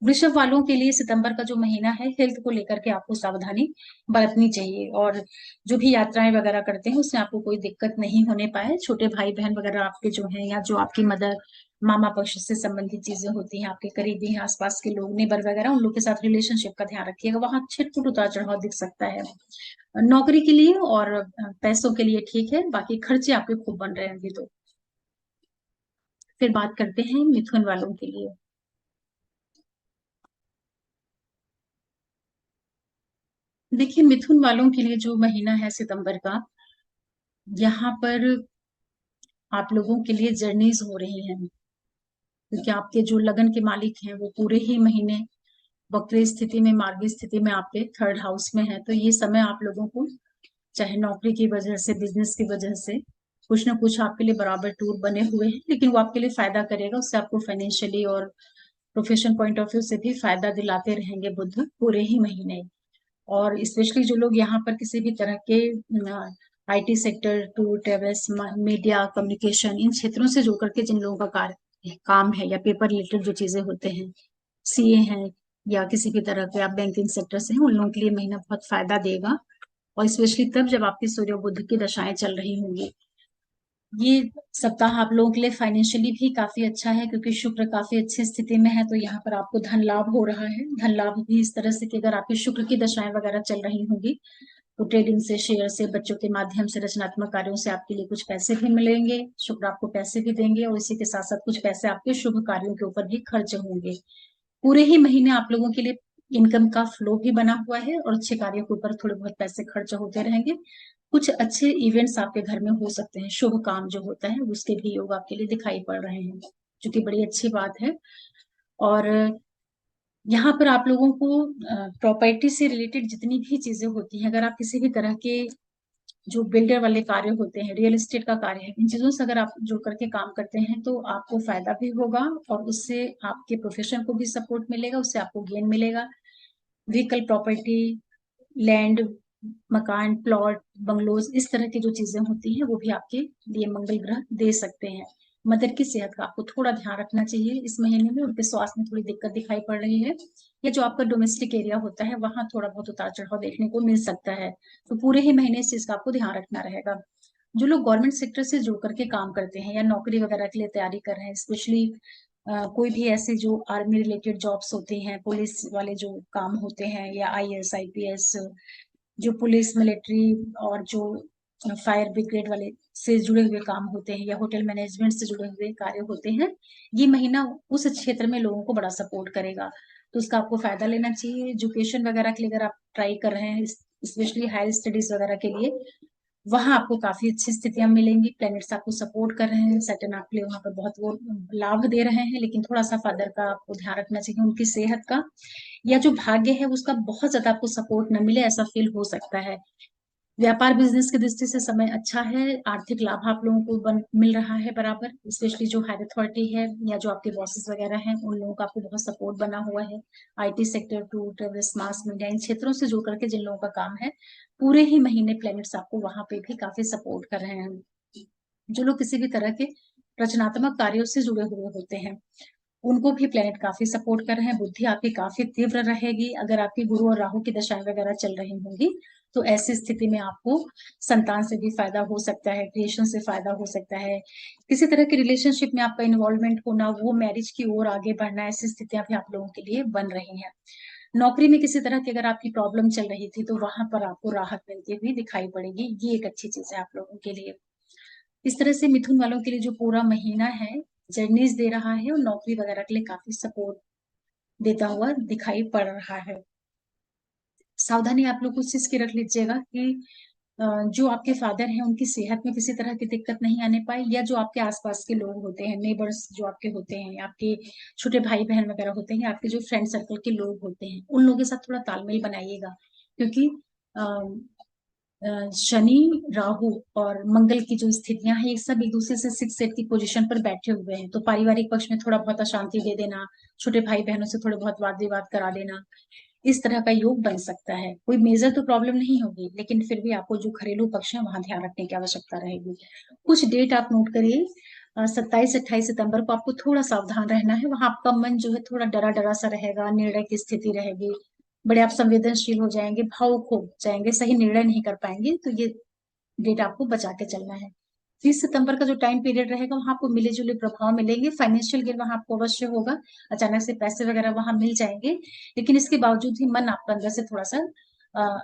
वृषभ वालों के लिए सितंबर का जो महीना है, हेल्थ को लेकर के आपको सावधानी बरतनी चाहिए। और जो भी यात्राएं वगैरह करते हैं उसमें आपको कोई दिक्कत नहीं होने पाए। छोटे भाई बहन वगैरह आपके जो हैं, या जो आपकी मदर मामा पक्ष से संबंधित चीजें होती हैं, आपके करीबी हैं, आसपास के लोग, नेबर वगैरह, उन लोग के साथ रिलेशनशिप का ध्यान रखिएगा, वहां छिटपुट उतार चढ़ाव दिख सकता है। नौकरी के लिए और पैसों के लिए ठीक है, बाकी खर्चे आपके खूब बन रहे हैं अभी तो। फिर बात करते हैं मिथुन वालों के लिए। देखिए, मिथुन वालों के लिए जो महीना है सितंबर का, यहाँ पर आप लोगों के लिए जर्नीज हो रही हैं, क्योंकि आपके जो लगन के मालिक हैं वो पूरे ही महीने वक्री स्थिति में, मार्गी स्थिति में आपके थर्ड हाउस में है। तो ये समय आप लोगों को, चाहे नौकरी की वजह से, बिजनेस की वजह से, कुछ ना कुछ आपके लिए बराबर टूर बने हुए हैं, लेकिन वो आपके लिए फायदा करेगा, उससे आपको फाइनेंशियली और प्रोफेशन पॉइंट ऑफ व्यू से भी फायदा दिलाते रहेंगे बुध पूरे ही महीने। और स्पेशली जो लोग यहाँ पर किसी भी तरह के IT sector, tour travels, media, communication, इन क्षेत्रों से जुड़ करके जिन लोगों का कार्य काम है, या पेपर रिलेटेड जो चीजें होते हैं, सीए हैं, या किसी भी तरह के आप बैंकिंग सेक्टर से हैं, उन लोगों के लिए महीना बहुत फायदा देगा। और स्पेशली तब जब आपकी सूर्य बुध की दशाएं चल रही होंगी। ये सप्ताह आप लोगों के लिए फाइनेंशियली भी काफी अच्छा है, क्योंकि शुक्र काफी अच्छी स्थिति में है, तो यहाँ पर आपको धन लाभ हो रहा है। धन लाभ भी इस तरह से कि अगर आपकी शुक्र की दशाएं वगैरह चल रही होंगी, तो ट्रेडिंग से, शेयर से, बच्चों के माध्यम से, रचनात्मक कार्यों से आपके लिए कुछ पैसे भी मिलेंगे, शुक्र आपको पैसे भी देंगे, और इसी के साथ साथ कुछ पैसे आपके शुभ कार्यों के ऊपर भी खर्च होंगे। पूरे ही महीने आप लोगों के लिए इनकम का फ्लो भी बना हुआ है, और अच्छे कार्यों के ऊपर थोड़े बहुत पैसे खर्च होते रहेंगे। कुछ अच्छे इवेंट्स आपके घर में हो सकते हैं, शुभ काम जो होता है उसके भी योग आपके लिए दिखाई पड़ रहे हैं, जो कि बड़ी अच्छी बात है। और यहाँ पर आप लोगों को प्रॉपर्टी से रिलेटेड जितनी भी चीजें होती हैं, अगर आप किसी भी तरह के जो बिल्डर वाले कार्य होते हैं, रियल एस्टेट का कार्य है, इन चीजों से अगर आप जुड़ करके काम करते हैं, तो आपको फायदा भी होगा, और उससे आपके प्रोफेशन को भी सपोर्ट मिलेगा, उससे आपको गेन मिलेगा। व्हीकल, प्रॉपर्टी, लैंड, मकान, प्लॉट, बंगलोज, इस तरह की जो चीजें होती हैं वो भी आपके लिए मंगल ग्रह दे सकते हैं। मदर की सेहत का आपको थोड़ा ध्यान रखना चाहिए इस महीने में, उनके स्वास्थ्य में थोड़ी दिक्कत दिखाई पड़ रही है, या जो आपका डोमेस्टिक एरिया होता है वहां थोड़ा बहुत उतार चढ़ाव देखने को मिल सकता है। तो पूरे ही महीने इस चीज का आपको ध्यान रखना रहेगा। जो लोग गवर्नमेंट सेक्टर से जुड़ करके काम करते हैं, या नौकरी वगैरह के लिए तैयारी कर रहे हैं, स्पेशली कोई भी ऐसे जो आर्मी रिलेटेड जॉब्स होती हैं, पुलिस वाले जो काम होते हैं, या आईएएस, आईपीएस, जो पुलिस, मिलिट्री, और जो फायर ब्रिगेड वाले से जुड़े हुए काम होते हैं, या होटल मैनेजमेंट से जुड़े हुए कार्य होते हैं, ये महीना उस क्षेत्र में लोगों को बड़ा सपोर्ट करेगा। तो उसका आपको फायदा लेना चाहिए। एजुकेशन वगैरह के लिए अगर आप ट्राई कर रहे हैं, स्पेशली हायर स्टडीज वगैरह के लिए, वहां आपको काफी अच्छी स्थितियां मिलेंगी। प्लैनेट्स आपको सपोर्ट कर रहे हैं, सैटर्न आपके लिए वहां पर बहुत वो लाभ दे रहे हैं, लेकिन थोड़ा सा फादर का आपको ध्यान रखना चाहिए, उनकी सेहत का, या जो भाग्य है उसका बहुत ज्यादा आपको सपोर्ट न मिले, ऐसा फील हो सकता है। व्यापार बिजनेस की दृष्टि से समय अच्छा है, आर्थिक लाभ आप लोगों को मिल रहा है बराबर, स्पेशली जो हायर अथॉरिटी है, या जो आपके बॉसेस वगैरह हैं, उन लोगों का आपको बहुत सपोर्ट बना हुआ है। IT sector, tour travels, mass media, इन क्षेत्रों से जुड़ करके जिन लोगों का काम है, पूरे ही महीने प्लैनेट्स आपको वहां पे भी काफी सपोर्ट कर रहे हैं। जो लोग किसी भी तरह के रचनात्मक कार्यों से जुड़े हुए होते हैं, उनको भी प्लेनेट काफी सपोर्ट कर रहे हैं। बुद्धि आपकी काफी तीव्र रहेगी। अगर आपकी गुरु और राहु की दशाएं वगैरह चल रही होंगी, तो ऐसी स्थिति में आपको संतान से भी फायदा हो सकता है, क्रिएशन से फायदा हो सकता है, किसी तरह के रिलेशनशिप में आपका इन्वॉल्वमेंट होना, वो मैरिज की ओर आगे बढ़ना, ऐसी स्थितियां भी आप लोगों के लिए बन रही हैं। नौकरी में किसी तरह की अगर आपकी प्रॉब्लम चल रही थी, तो वहां पर आपको राहत मिलती हुई दिखाई पड़ेगी। ये एक अच्छी चीज है आप लोगों के लिए। इस तरह से मिथुन वालों के लिए जो पूरा महीना है, जर्नीज दे रहा है, और नौकरी वगैरह के लिए काफी सपोर्ट देता हुआ दिखाई पड़ रहा है। सावधानी आप लोग उस चीज की रख लीजिएगा कि जो आपके फादर हैं उनकी सेहत में किसी तरह की दिक्कत नहीं आने पाए, या जो आपके आसपास के लोग होते हैं, नेबर्स जो आपके होते हैं, आपके छोटे भाई बहन वगैरह होते हैं, आपके जो फ्रेंड सर्कल के लोग होते हैं, उन लोगों के साथ थोड़ा तालमेल बनाइएगा। क्योंकि शनि, राहु और मंगल की जो स्थितियां हैं, ये सब एक दूसरे से सिक्स सेट की पोजीशन पर बैठे हुए हैं, तो पारिवारिक पक्ष में थोड़ा बहुत अशांति दे देना, छोटे भाई बहनों से थोड़े बहुत वाद विवाद करा देना, इस तरह का योग बन सकता है। कोई मेजर तो प्रॉब्लम नहीं होगी, लेकिन फिर भी आपको जो घरेलू पक्ष है वहां ध्यान रखने की आवश्यकता रहेगी। कुछ डेट आप नोट करिए। 27-28 सितंबर को आपको थोड़ा सावधान रहना है। वहां आपका मन जो है थोड़ा डरा डरा सा रहेगा, निर्णय की स्थिति रहेगी, बड़े आप संवेदनशील हो जाएंगे, भावुक हो जाएंगे, सही निर्णय नहीं कर पाएंगे, तो ये डेट आपको बचा के चलना है। 30 सितंबर का जो टाइम पीरियड रहेगा वहां आपको मिले जुले प्रभाव मिलेंगे। फाइनेंशियल गेन वहां आपको अवश्य होगा, अचानक से पैसे वगैरह वहां मिल जाएंगे, लेकिन इसके बावजूद भी मन आपका अंदर से थोड़ा सा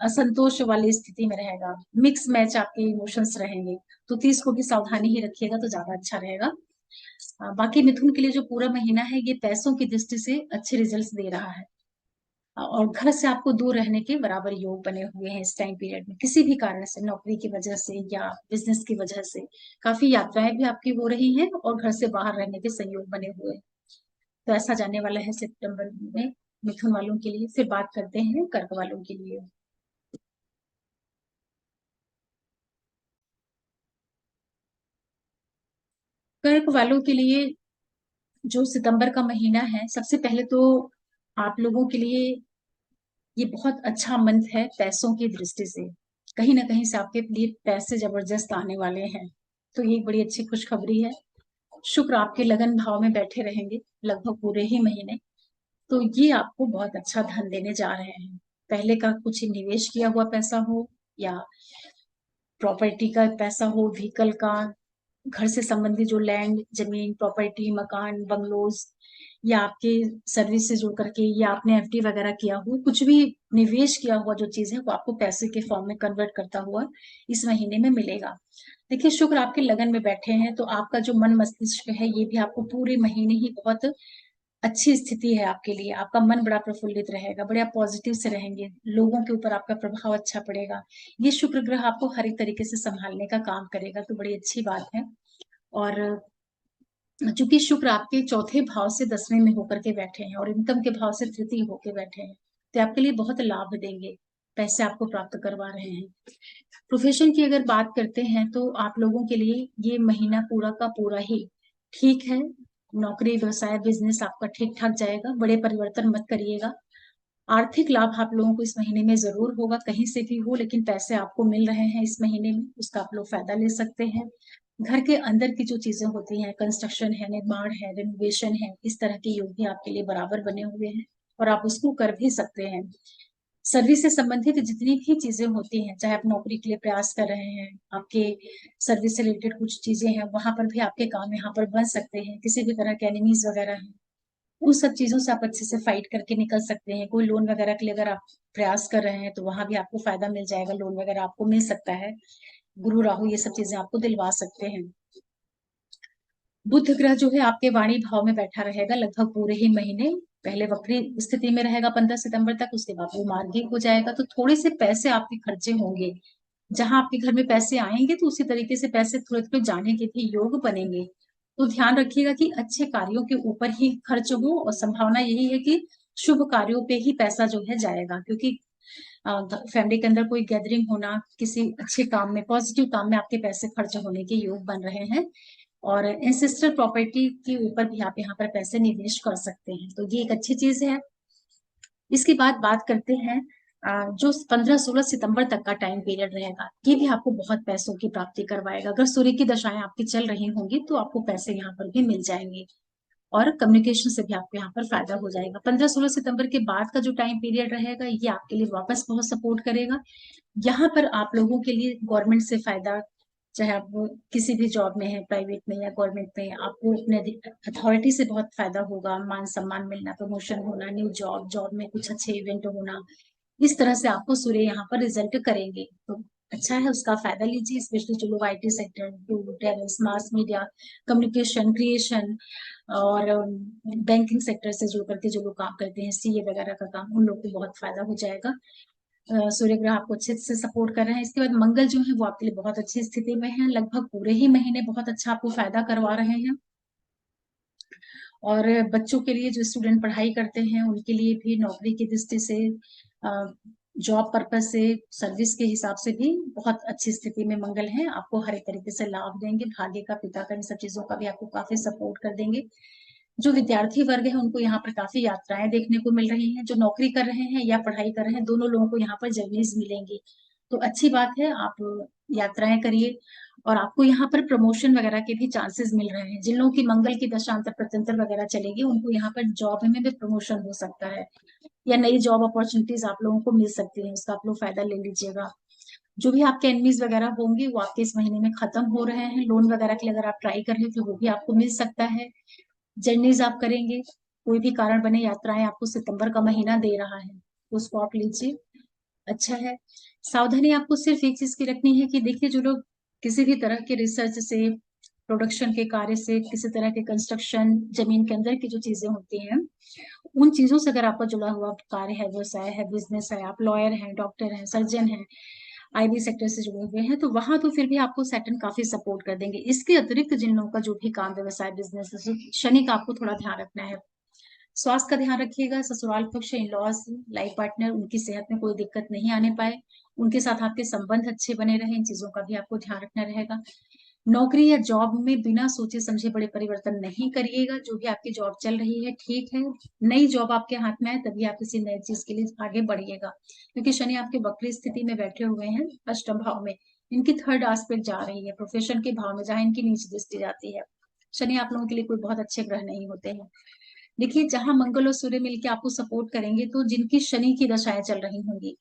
असंतोष वाली स्थिति में रहेगा। मिक्स मैच आपके इमोशंस रहेंगे, तो 30 को भी सावधानी ही रखिएगा तो ज्यादा अच्छा रहेगा। बाकी मिथुन के लिए जो पूरा महीना है ये पैसों की दृष्टि से अच्छे रिजल्ट्स दे रहा है, और घर से आपको दूर रहने के बराबर योग बने हुए हैं इस टाइम पीरियड में, किसी भी कारण से, नौकरी की वजह से या बिजनेस की वजह से। काफी यात्राएं भी आपकी हो रही हैं और घर से बाहर रहने के संयोग बने हुए हैं। तो ऐसा जाने वाला है सितंबर में मिथुन वालों के लिए। फिर बात करते हैं कर्क वालों के लिए। कर्क वालों के लिए जो सितंबर का महीना है, सबसे पहले तो आप लोगों के लिए ये बहुत अच्छा मंथ है पैसों की दृष्टि से। कहीं ना कहीं से आपके लिए पैसे जबरदस्त आने वाले हैं, तो ये एक बड़ी अच्छी खुशखबरी है। शुक्र आपके लगन भाव में बैठे रहेंगे लगभग पूरे ही महीने, तो ये आपको बहुत अच्छा धन देने जा रहे हैं। पहले का कुछ निवेश किया हुआ पैसा हो, या प्रॉपर्टी का पैसा हो, व्हीकल का, घर से संबंधित जो लैंड, जमीन, प्रॉपर्टी, मकान, बंगलोज, या आपके सर्विस से जुड़ करके, या आपने एफडी वगैरह किया हो, कुछ भी निवेश किया हुआ जो चीज है वो आपको पैसे के फॉर्म में कन्वर्ट करता हुआ इस महीने में मिलेगा। देखिए, शुक्र आपके लगन में बैठे हैं, तो आपका जो मन मस्तिष्क है ये भी आपको पूरे महीने ही बहुत अच्छी स्थिति है आपके लिए। आपका मन बड़ा प्रफुल्लित रहेगा, बड़े आप पॉजिटिव से रहेंगे, लोगों के ऊपर आपका प्रभाव अच्छा पड़ेगा। ये शुक्र ग्रह आपको हर एक तरीके से संभालने का काम करेगा, तो बड़ी अच्छी बात है। और चूंकि शुक्र आपके चौथे भाव से 10वें में होकर के बैठे हैं और इनकम के भाव से तृतीय होकर बैठे हैं, तो आपके लिए बहुत लाभ देंगे, पैसे आपको प्राप्त करवा रहे हैं। प्रोफेशन की अगर बात करते हैं तो आप लोगों के लिए ये महीना पूरा का पूरा ही ठीक है। नौकरी, व्यवसाय, बिजनेस आपका ठीक ठाक जाएगा, बड़े परिवर्तन मत करिएगा। आर्थिक लाभ आप लोगों को इस महीने में जरूर होगा, कहीं से भी हो, लेकिन पैसे आपको मिल रहे हैं इस महीने में, उसका आप लोग फायदा ले सकते हैं। घर के अंदर की जो चीजें होती हैं, कंस्ट्रक्शन है, निर्माण है, रेनोवेशन है, इस तरह के योग भी आपके लिए बराबर बने हुए हैं और आप उसको कर भी सकते हैं। सर्विस से संबंधित जितनी भी चीजें होती हैं, चाहे आप नौकरी के लिए प्रयास कर रहे हैं, आपके सर्विस से रिलेटेड कुछ चीजें हैं, वहां पर भी आपके काम यहाँ पर बन सकते हैं। किसी भी तरह के एनिमीज वगैरह हैं, उन सब चीजों से आप अच्छे से फाइट करके निकल सकते हैं। कोई लोन वगैरह के लिए अगर आप प्रयास कर रहे हैं तो वहां भी आपको फायदा मिल जाएगा, लोन वगैरह आपको मिल सकता है। गुरु राहु ये सब चीजें आपको दिलवा सकते हैं। बुध ग्रह जो है आपके वाणी भाव में बैठा रहेगा लगभग पूरे ही महीने। पहले वक्री स्थिति में रहेगा 15 सितंबर तक, उसके बाद वो मार्गी हो जाएगा, तो थोड़े से पैसे आपके खर्चे होंगे। जहां आपके घर में पैसे आएंगे तो उसी तरीके से पैसे थोड़े थोड़े जाने के भी योग बनेंगे। तो ध्यान रखिएगा कि अच्छे कार्यों के ऊपर ही खर्च हो, और संभावना यही है कि शुभ कार्यों पे ही पैसा जो है जाएगा, क्योंकि फैमिली के अंदर कोई गैदरिंग होना, किसी अच्छे काम में, पॉजिटिव काम में आपके पैसे खर्च होने के योग बन रहे हैं। और इंसिस्टर प्रॉपर्टी के ऊपर भी आप यहाँ पर पैसे निवेश कर सकते हैं, तो ये एक अच्छी चीज है। इसके बाद बात करते हैं जो 15-16 सितंबर तक का टाइम पीरियड रहेगा, ये भी आपको बहुत पैसों की प्राप्ति करवाएगा। अगर सूर्य की दशाएं आपकी चल रही होंगी तो आपको पैसे यहाँ पर भी मिल जाएंगे, और कम्युनिकेशन से भी आपको यहाँ पर फायदा हो जाएगा। 15-16 सितंबर के बाद का जो टाइम पीरियड रहेगा ये आपके लिए वापस बहुत सपोर्ट करेगा। यहाँ पर आप लोगों के लिए गवर्नमेंट से फायदा, चाहे आप वो किसी भी जॉब में है, प्राइवेट में या गवर्नमेंट में, आपको अपने अथॉरिटी से बहुत फायदा होगा। मान सम्मान मिलना, प्रमोशन होना, न्यू जॉब, जॉब में कुछ अच्छे इवेंट होना, इस तरह से आपको सूर्य यहाँ पर रिजल्ट करेंगे, तो अच्छा है, उसका फायदा लीजिए। स्पेशली जो लोग IT sector, travels, mass media, communication, creation और बैंकिंग सेक्टर से जुड़ करके जो लोग काम करते हैं, सीए वगैरह का काम, उन लोग को बहुत फायदा हो जाएगा। सूर्य ग्रह आपको अच्छे से सपोर्ट कर रहे हैं। इसके बाद मंगल जो है वो आपके लिए बहुत अच्छी स्थिति में है, लगभग पूरे ही महीने बहुत अच्छा आपको फायदा करवा रहे हैं। और बच्चों के लिए, जो स्टूडेंट पढ़ाई करते हैं, उनके लिए भी नौकरी की दृष्टि से, जॉब पर्पज से, सर्विस के हिसाब से भी बहुत अच्छी स्थिति में मंगल है, आपको हर एक तरीके से लाभ देंगे। भाग्य का, पिता का, इन सब चीजों का भी आपको काफी सपोर्ट कर देंगे। जो विद्यार्थी वर्ग है उनको यहाँ पर काफी यात्राएं देखने को मिल रही हैं। जो नौकरी कर रहे हैं या पढ़ाई कर रहे हैं, दोनों लोगों को यहाँ पर जर्नीज मिलेंगी, तो अच्छी बात है, आप यात्राएं करिए। और आपको यहाँ पर प्रमोशन वगैरह के भी चांसेस मिल रहे हैं। जिन लोगों की मंगल की दशांतर प्रत्यंतर वगैरह चलेगी, उनको यहाँ पर जॉब में भी प्रमोशन हो सकता है, या नई जॉब अपॉर्चुनिटीज आप लोगों को मिल सकती है, उसका आप लोग फायदा ले लीजिएगा। जो भी आपके एनिमीज वगैरह होंगे वो आपके इस महीने में खत्म हो रहे हैं। लोन वगैरह के लिए अगर आप ट्राई कर रहे थे वो भी आपको मिल सकता है। जर्नीज आप करेंगे, कोई भी कारण बने यात्राएं आपको सितंबर का महीना दे रहा है, तो उसको आप लीजिए, अच्छा है। सावधानी आपको सिर्फ एक चीज की रखनी है कि देखिए, जो लोग किसी भी तरह के रिसर्च से, प्रोडक्शन के कार्य से, किसी तरह के कंस्ट्रक्शन, जमीन के अंदर की जो चीजें होती हैं, उन चीजों से अगर आपका जुड़ा हुआ कार्य है, व्यवसाय है, बिजनेस है, आप लॉयर हैं, डॉक्टर हैं, सर्जन हैं, आईबी सेक्टर से जुड़े हुए हैं, तो वहां तो फिर भी आपको सैटर्न काफी सपोर्ट कर देंगे। इसके अतिरिक्त जिन लोगों का जो भी काम, व्यवसाय, बिजनेस, शनि का आपको थोड़ा ध्यान रखना है। स्वास्थ्य का ध्यान रखिएगा। ससुराल पक्ष, इन लॉज, लाइफ पार्टनर, उनकी सेहत में कोई दिक्कत नहीं आने पाए, उनके साथ आपके संबंध अच्छे बने रहे, इन चीजों का भी आपको ध्यान रखना रहेगा। नौकरी या जॉब में बिना सोचे समझे बड़े परिवर्तन नहीं करिएगा। जो भी आपकी जॉब चल रही है ठीक है, नई जॉब आपके हाथ में आए तभी आप किसी नई चीज के लिए आगे बढ़िएगा, क्योंकि शनि आपके वक्री स्थिति में बैठे हुए हैं अष्टम भाव में। इनकी थर्ड आस्पेक्ट जा रही है प्रोफेशन के भाव में, जहां इनकी नीच दृष्टि जाती है। शनि आप लोगों के लिए कोई बहुत अच्छे ग्रह नहीं होते हैं। देखिए, जहां मंगल और सूर्य मिलकर आपको सपोर्ट करेंगे, तो जिनकी शनि की दशाएं चल रही होंगी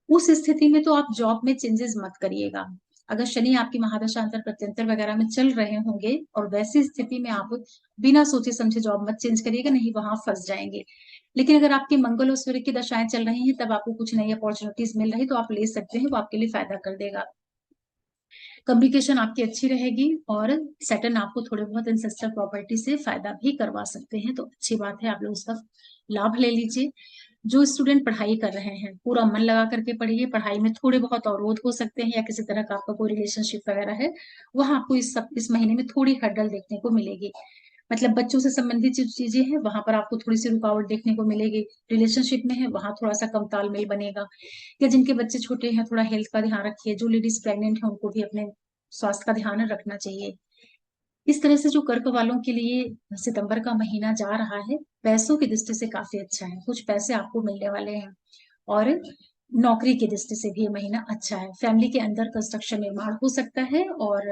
उस स्थिति में तो आप जॉब में चेंजेस मत करिएगा। अगर शनि आपकी महादशांतर प्रत्यंतर वगैरह में चल रहे होंगे और वैसी स्थिति में आप बिना सोचे समझे जॉब मत चेंज करिएगा, नहीं वहां फंस जाएंगे। लेकिन अगर आपके मंगल और सूर्य की दशाएं चल रही हैं, तब आपको कुछ नई अपॉर्चुनिटीज मिल रही तो आप ले सकते हैं, वो आपके लिए फायदा कर देगा। कम्युनिकेशन आपकी अच्छी रहेगी, और सेटन आपको थोड़े बहुत इंसेस्टर प्रॉपर्टी से फायदा भी करवा सकते हैं, तो अच्छी बात है, आप लोग उसका लाभ ले लीजिए। जो स्टूडेंट पढ़ाई कर रहे हैं, पूरा मन लगा करके पढ़िए। पढ़ाई में थोड़े बहुत अवरोध हो सकते हैं, या किसी तरह का आपका कोई रिलेशनशिप वगैरह है, वहां आपको इस महीने में थोड़ी हर्डल देखने को मिलेगी। मतलब बच्चों से संबंधित जो चीजें हैं वहां पर आपको थोड़ी सी रुकावट देखने को मिलेगी। रिलेशनशिप में है वहां थोड़ा सा कम तालमेल बनेगा। या जिनके बच्चे छोटे हैं, थोड़ा हेल्थ का ध्यान रखिए। जो लेडीज प्रेग्नेंट है उनको भी अपने स्वास्थ्य का ध्यान रखना चाहिए। इस तरह से जो कर्क वालों के लिए सितंबर का महीना जा रहा है, पैसों की दृष्टि से काफी अच्छा है, कुछ पैसे आपको मिलने वाले हैं। और नौकरी की दृष्टि से भी ये महीना अच्छा है। फैमिली के अंदर कंस्ट्रक्शन निर्माण हो सकता है, और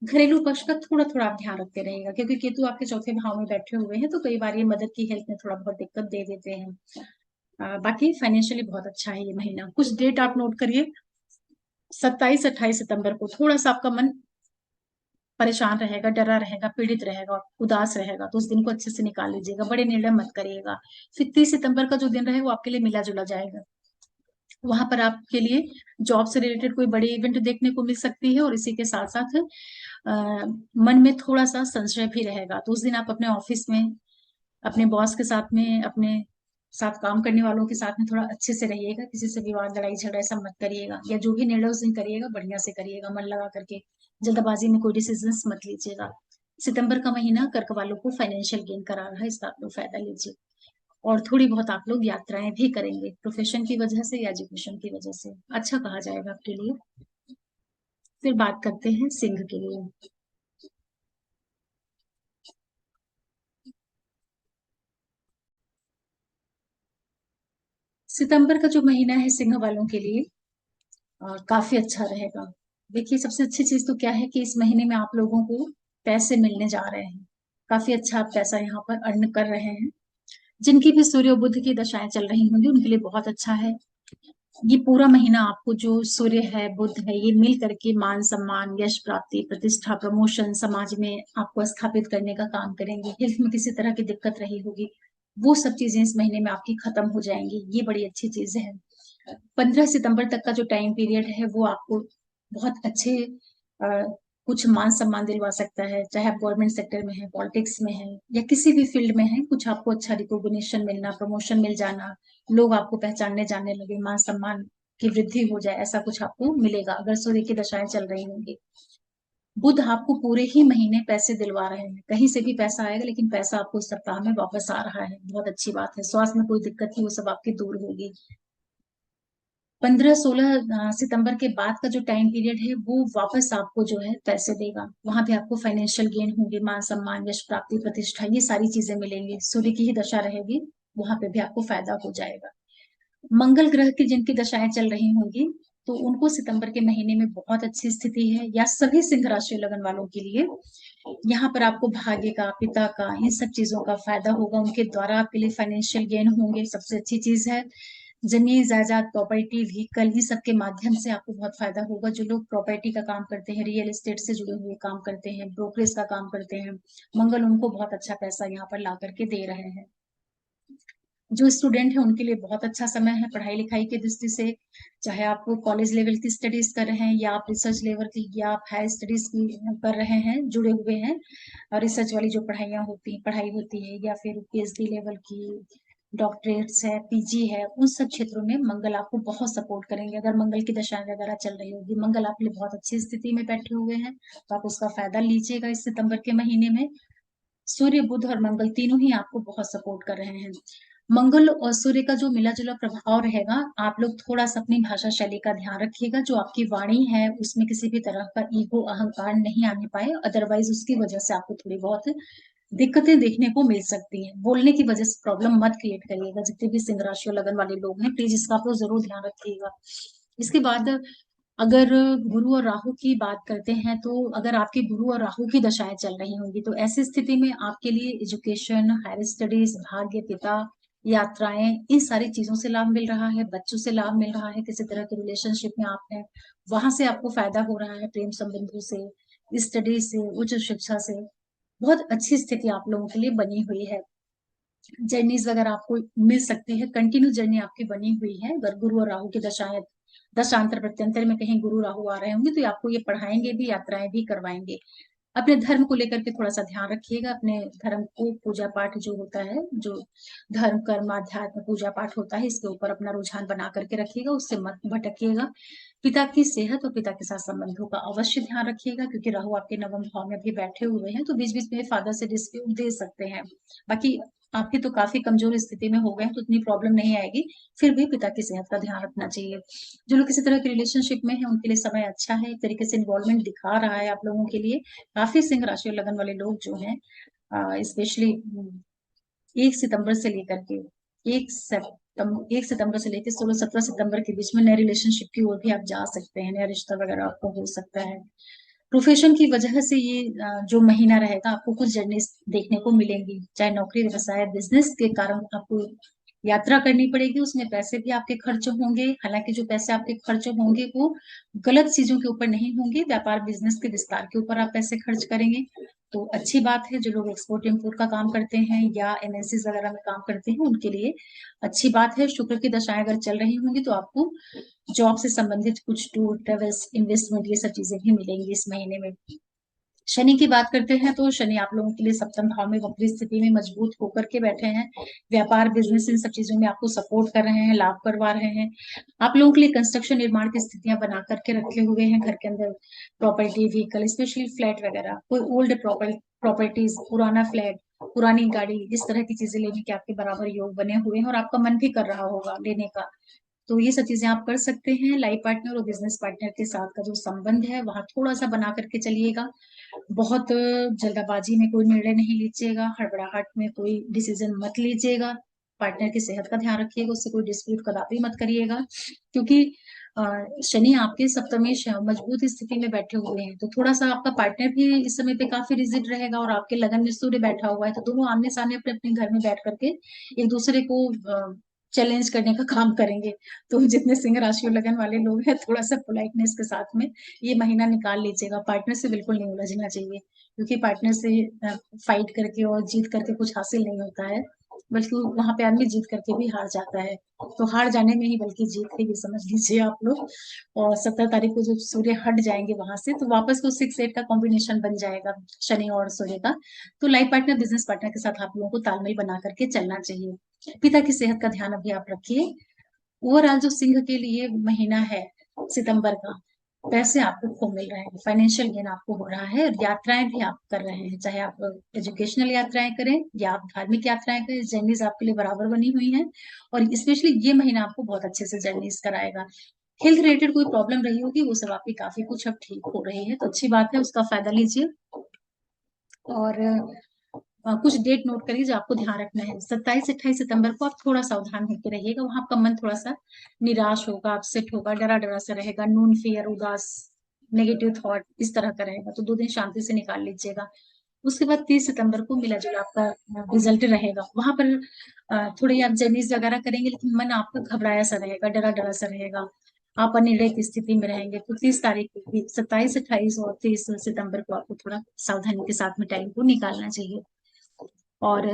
घरेलू पक्ष का थोड़ा थोड़ा आप ध्यान रखते रहिएगा, क्योंकि केतु आपके चौथे भाव में बैठे हुए हैं, तो कई बार ये मदर की हेल्थ में थोड़ा बहुत दिक्कत दे देते हैं। बाकी फाइनेंशियली बहुत अच्छा है ये महीना। कुछ डेट आप नोट करिए। 27-28 सितंबर को थोड़ा सा आपका मन परेशान रहेगा, डरा रहेगा, पीड़ित रहेगा, उदास रहेगा, तो उस दिन को अच्छे से निकाल लीजिएगा, बड़े निर्णय मत करिएगा। फिर 30 सितंबर का जो दिन रहे वो आपके लिए मिला जुला जाएगा। वहां पर आपके लिए जॉब से रिलेटेड कोई बड़ी इवेंट देखने को मिल सकती है, और इसी के साथ साथ मन में थोड़ा सा संशय भी रहेगा, तो उस दिन आप अपने ऑफिस में, अपने बॉस के साथ में, अपने साथ काम करने वालों के साथ में थोड़ा अच्छे से रहिएगा। किसी से विवाद, लड़ाई झगड़ा ऐसा मत करिएगा, या जो भी निर्णय उस दिन करिएगा बढ़िया से करिएगा, मन लगा करके। जल्दबाजी में कोई डिसीजन मत लीजिएगा। सितंबर का महीना कर्क वालों को फाइनेंशियल गेन करा रहा है, इसका आप लोग फायदा लीजिए। और थोड़ी बहुत आप लोग यात्राएं भी करेंगे, प्रोफेशन की वजह से या एजुकेशन की वजह से, अच्छा कहा जाएगा आपके लिए। फिर बात करते हैं सिंह के लिए। सितंबर का जो महीना है सिंह वालों के लिए काफी अच्छा रहेगा। देखिए, सबसे अच्छी चीज तो क्या है कि इस महीने में आप लोगों को पैसे मिलने जा रहे हैं। काफी अच्छा आप पैसा यहाँ पर अर्न कर रहे हैं। जिनकी भी सूर्य और बुध की दशाएं चल रही होंगी उनके लिए बहुत अच्छा है। ये पूरा महीना आपको, जो सूर्य है, बुध है, ये मिल करके मान सम्मान, यश प्राप्ति, प्रतिष्ठा, प्रमोशन, समाज में आपको स्थापित करने का काम करेंगे। हेल्थ में किसी तरह की दिक्कत रही होगी, वो सब चीजें इस महीने में आपकी खत्म हो जाएंगी, ये बड़ी अच्छी चीज है। 15 सितंबर तक का जो टाइम पीरियड है वो आपको बहुत अच्छे अ, कुछ मान सम्मान दिलवा सकता है, चाहे आप गवर्नमेंट सेक्टर में है, पॉलिटिक्स में है, या किसी भी फील्ड में है। कुछ आपको अच्छा रिकॉग्निशन मिलना, प्रमोशन मिल जाना, लोग आपको पहचानने जानने लगे, मान सम्मान की वृद्धि हो जाए, ऐसा कुछ आपको मिलेगा अगर सूर्य की दशाएं चल रही होंगी। बुध आपको पूरे ही महीने पैसे दिलवा रहे हैं, कहीं से भी पैसा आएगा, लेकिन पैसा आपको इस सप्ताह में वापस आ रहा है, बहुत अच्छी बात है। स्वास्थ्य में कोई दिक्कत थी वो सब आपकी दूर होगी। 15-16 सितंबर के बाद का जो टाइम पीरियड है वो वापस आपको जो है पैसे देगा। वहां पे आपको फाइनेंशियल गेन होंगे, मान सम्मान, यश प्राप्ति, प्रतिष्ठा, ये सारी चीजें मिलेंगी। सूर्य की ही दशा रहेगी, वहां पे भी आपको फायदा हो जाएगा। मंगल ग्रह की जिनकी दशाएं चल रही होंगी, तो उनको सितंबर के महीने में बहुत अच्छी स्थिति है, या सभी सिंह राशि लगन वालों के लिए। यहाँ पर आपको भाग्य का, पिता का, इन सब चीजों का फायदा होगा, उनके द्वारा आपके लिए फाइनेंशियल गेन होंगे, सबसे अच्छी चीज है। जमीन जायदाद, प्रॉपर्टी, व्हीकल, इन सब के माध्यम से आपको बहुत फायदा होगा। जो लोग प्रॉपर्टी का काम करते हैं, रियल एस्टेट से जुड़े हुए काम करते हैं, ब्रोकरेज का काम करते हैं, मंगल उनको बहुत अच्छा पैसा यहाँ पर ला करके दे रहे हैं। जो स्टूडेंट है उनके लिए बहुत अच्छा समय है पढ़ाई लिखाई की दृष्टि से। चाहे आप कॉलेज लेवल की स्टडीज कर रहे हैं, या आप रिसर्च लेवल की, या आप हायर स्टडीज की कर रहे हैं, जुड़े हुए हैं, और रिसर्च वाली जो पढ़ाई होती है, या फिर पीएचडी लेवल की, डॉक्टरेट्स है, पीजी है, उन सब क्षेत्रों में मंगल आपको बहुत सपोर्ट करेंगे। अगर मंगल की दशा वगैरह चल रही होगी, मंगल आपके लिए बहुत अच्छी स्थिति में बैठे हुए हैं, तो आप उसका फायदा लीजिएगा इस सितंबर के महीने में। सूर्य, बुध और मंगल तीनों ही आपको बहुत सपोर्ट कर रहे हैं। मंगल और सूर्य का जो मिला जुला प्रभाव रहेगा, आप लोग थोड़ा सा अपनी भाषा शैली का ध्यान रखिएगा। जो आपकी वाणी है उसमें किसी भी तरह का ईगो, अहंकार नहीं आने पाए, अदरवाइज उसकी वजह से आपको थोड़ी बहुत दिक्कतें देखने को मिल सकती हैं। बोलने की वजह से प्रॉब्लम मत क्रिएट करिएगा। जितने भी सिंह राशि और लगन वाले लोग हैं, प्लीज इसका आप लोग जरूर ध्यान रखिएगा। इसके बाद अगर गुरु और राहु की बात करते हैं, तो अगर आपकी गुरु और राहु की दशाएं चल रही होंगी, तो ऐसी स्थिति में आपके लिए एजुकेशन, हायर स्टडीज, भाग्य, पिता, यात्राएं, इन सारी चीजों से लाभ मिल रहा है। बच्चों से लाभ मिल रहा है, किसी तरह के रिलेशनशिप में आप हैं, वहां से आपको फायदा हो रहा है, प्रेम संबंधों से, स्टडी से, उच्च शिक्षा से। बहुत अच्छी स्थिति आप लोगों के लिए बनी हुई है। जर्नीज वगैरह आपको मिल सकती है, कंटिन्यू जर्नी आपकी बनी हुई है। अगर गुरु और राहु की दशाएं, दशांतर प्रत्यंतर में कहीं गुरु राहु आ रहे होंगे, तो ये आपको ये पढ़ाएंगे भी, यात्राएं भी करवाएंगे। अपने धर्म को लेकर के थोड़ा सा ध्यान रखिएगा। अपने धर्म को, पूजा पाठ जो होता है, जो धर्म कर्म अध्यात्म पूजा पाठ होता है, इसके ऊपर अपना रुझान बना करके रखिएगा, उससे मत भटकिएगा। पिता की सेहत और पिता के साथ संबंधों का अवश्य ध्यान रखिएगा, क्योंकि राहु आपके नवम भाव में भी बैठे हुए हैं, तो बीच बीच में फादर से डिस्प्यूट दे सकते हैं। बाकी आपके तो काफी कमजोर स्थिति में हो गए हैं, तो इतनी प्रॉब्लम नहीं आएगी। फिर भी पिता की सेहत का ध्यान रखना चाहिए। जो लोग किसी तरह के रिलेशनशिप में है, उनके लिए समय अच्छा है, एक तरीके से इन्वॉल्वमेंट दिखा रहा है आप लोगों के लिए। काफी सिंह राशि और लगन वाले लोग जो हैं, स्पेशली 1 सितंबर से लेकर के 1 सितंबर से लेकर 16-17 सितंबर के बीच में नए रिलेशनशिप की ओर भी आप जा सकते हैं, नया रिश्ता वगैरह आपको हो सकता है। प्रोफेशन की वजह से ये जो महीना रहेगा, आपको कुछ जर्नी देखने को मिलेंगी। चाहे नौकरी, व्यवसाय, बिजनेस के कारण आपको यात्रा करनी पड़ेगी, उसमें पैसे भी आपके खर्च होंगे। हालांकि जो पैसे आपके खर्च होंगे वो गलत चीजों के ऊपर नहीं होंगे, व्यापार बिजनेस के विस्तार के ऊपर आप पैसे खर्च करेंगे, तो अच्छी बात है। जो लोग एक्सपोर्ट इम्पोर्ट का काम करते हैं, या एमएनसी वगैरह में काम करते हैं, उनके लिए अच्छी बात है। शुक्र की दशाएं अगर चल रही होंगी, तो आपको जॉब से संबंधित कुछ टूर, ट्रेवल्स, इन्वेस्टमेंट, ये सब चीजें भी मिलेंगी इस महीने में। शनि की बात करते हैं, तो शनि आप लोगों के लिए सप्तम भाव में वक्री स्थिति में मजबूत होकर के बैठे हैं। व्यापार, बिजनेस, इन सब चीजों में आपको सपोर्ट कर रहे हैं, लाभ करवा रहे हैं। आप लोगों के लिए कंस्ट्रक्शन, निर्माण की स्थितियां बना करके रखे हुए हैं। घर के अंदर प्रॉपर्टी, व्हीकल, स्पेशली फ्लैट वगैरह, कोई ओल्ड प्रॉपर्टीज, पुराना फ्लैट, पुरानी गाड़ी, इस तरह की चीजें लेने के आपके बराबर योग बने हुए हैं, और आपका मन भी कर रहा होगा लेने का। तो ये सब चीजें आप कर सकते हैं। लाइफ पार्टनर और बिजनेस पार्टनर के साथ का जो संबंध है, वहां थोड़ा सा बना करके चलिएगा। बहुत जल्दबाजी में कोई निर्णय नहीं लीजिएगा, हड़बड़ाहट में कोई डिसीजन मत लीजिएगा। पार्टनर की सेहत का ध्यान रखिएगा, उससे कोई डिस्प्यूट कदापि मत करिएगा, क्योंकि अ, शनि आपके सप्तमी मजबूत स्थिति में बैठे हुए हैं, तो थोड़ा सा आपका पार्टनर भी इस समय पे काफी रिजिड रहेगा, और आपके लगन में सूर्य बैठा हुआ है, तो दोनों आमने सामने अपने अपने घर में बैठ करके एक दूसरे को चैलेंज करने का काम करेंगे। तो जितने सिंह राशि और लगन वाले लोग हैं, थोड़ा सा पोलाइटनेस के साथ में ये महीना निकाल लीजिएगा। पार्टनर से बिल्कुल नहीं उलझना चाहिए, क्योंकि पार्टनर से फाइट करके और जीत करके कुछ हासिल नहीं होता है, बल्कि वहां पे आदमी जीत करके भी हार जाता है। तो हार जाने में ही बल्कि जीत है, ये समझ लीजिए आप लोग। और 17 तारीख को जब सूर्य हट जाएंगे वहां से, तो वापस वो 6-8 का कॉम्बिनेशन बन जाएगा, शनि और सूर्य का। तो लाइफ पार्टनर, बिजनेस पार्टनर के साथ आप लोगों को तालमेल बना करके चलना चाहिए। पिता की सेहत का ध्यान अभी आप रखिए। ओवरऑल जो सिंह के लिए महीना है सितंबर का, पैसे आपको खूब मिल रहे हैं, फाइनेंशियल गेन आपको हो रहा है, और यात्राएं भी आप कर रहे हैं। चाहे आप एजुकेशनल यात्राएं करें, या आप धार्मिक यात्राएं करें, जर्नीज आपके लिए बराबर बनी हुई हैं। और स्पेशली ये महीना आपको बहुत अच्छे से जर्नीज कराएगा। हेल्थ रिलेटेड कोई प्रॉब्लम रही होगी, वो सब आपकी काफी कुछ अब ठीक हो रही है, तो अच्छी बात है, उसका फायदा लीजिए। और कुछ डेट नोट करिए जो आपको ध्यान रखना है। 27-28 सितंबर को आप थोड़ा सावधान होकर रहिएगा, वहां आपका मन थोड़ा सा निराश होगा, अपसेट होगा, डरा डरा सा रहेगा, नून फियर, उदास, नेगेटिव थॉट, इस तरह का रहेगा, तो 2 दिन शांति से निकाल लीजिएगा। उसके बाद 30 सितंबर को मिला जुला आपका रिजल्ट रहेगा। वहां पर थोड़ी आप जर्नीज वगैरह करेंगे, लेकिन मन आपका घबराया सा रहेगा, डरा डरा सा रहेगा, आप अनिर्णय की स्थिति में रहेंगे। तो 30 तारीख को भी, 27, 28 और 30 सितंबर को आपको थोड़ा सावधानी के साथ में टाइम को निकालना चाहिए। और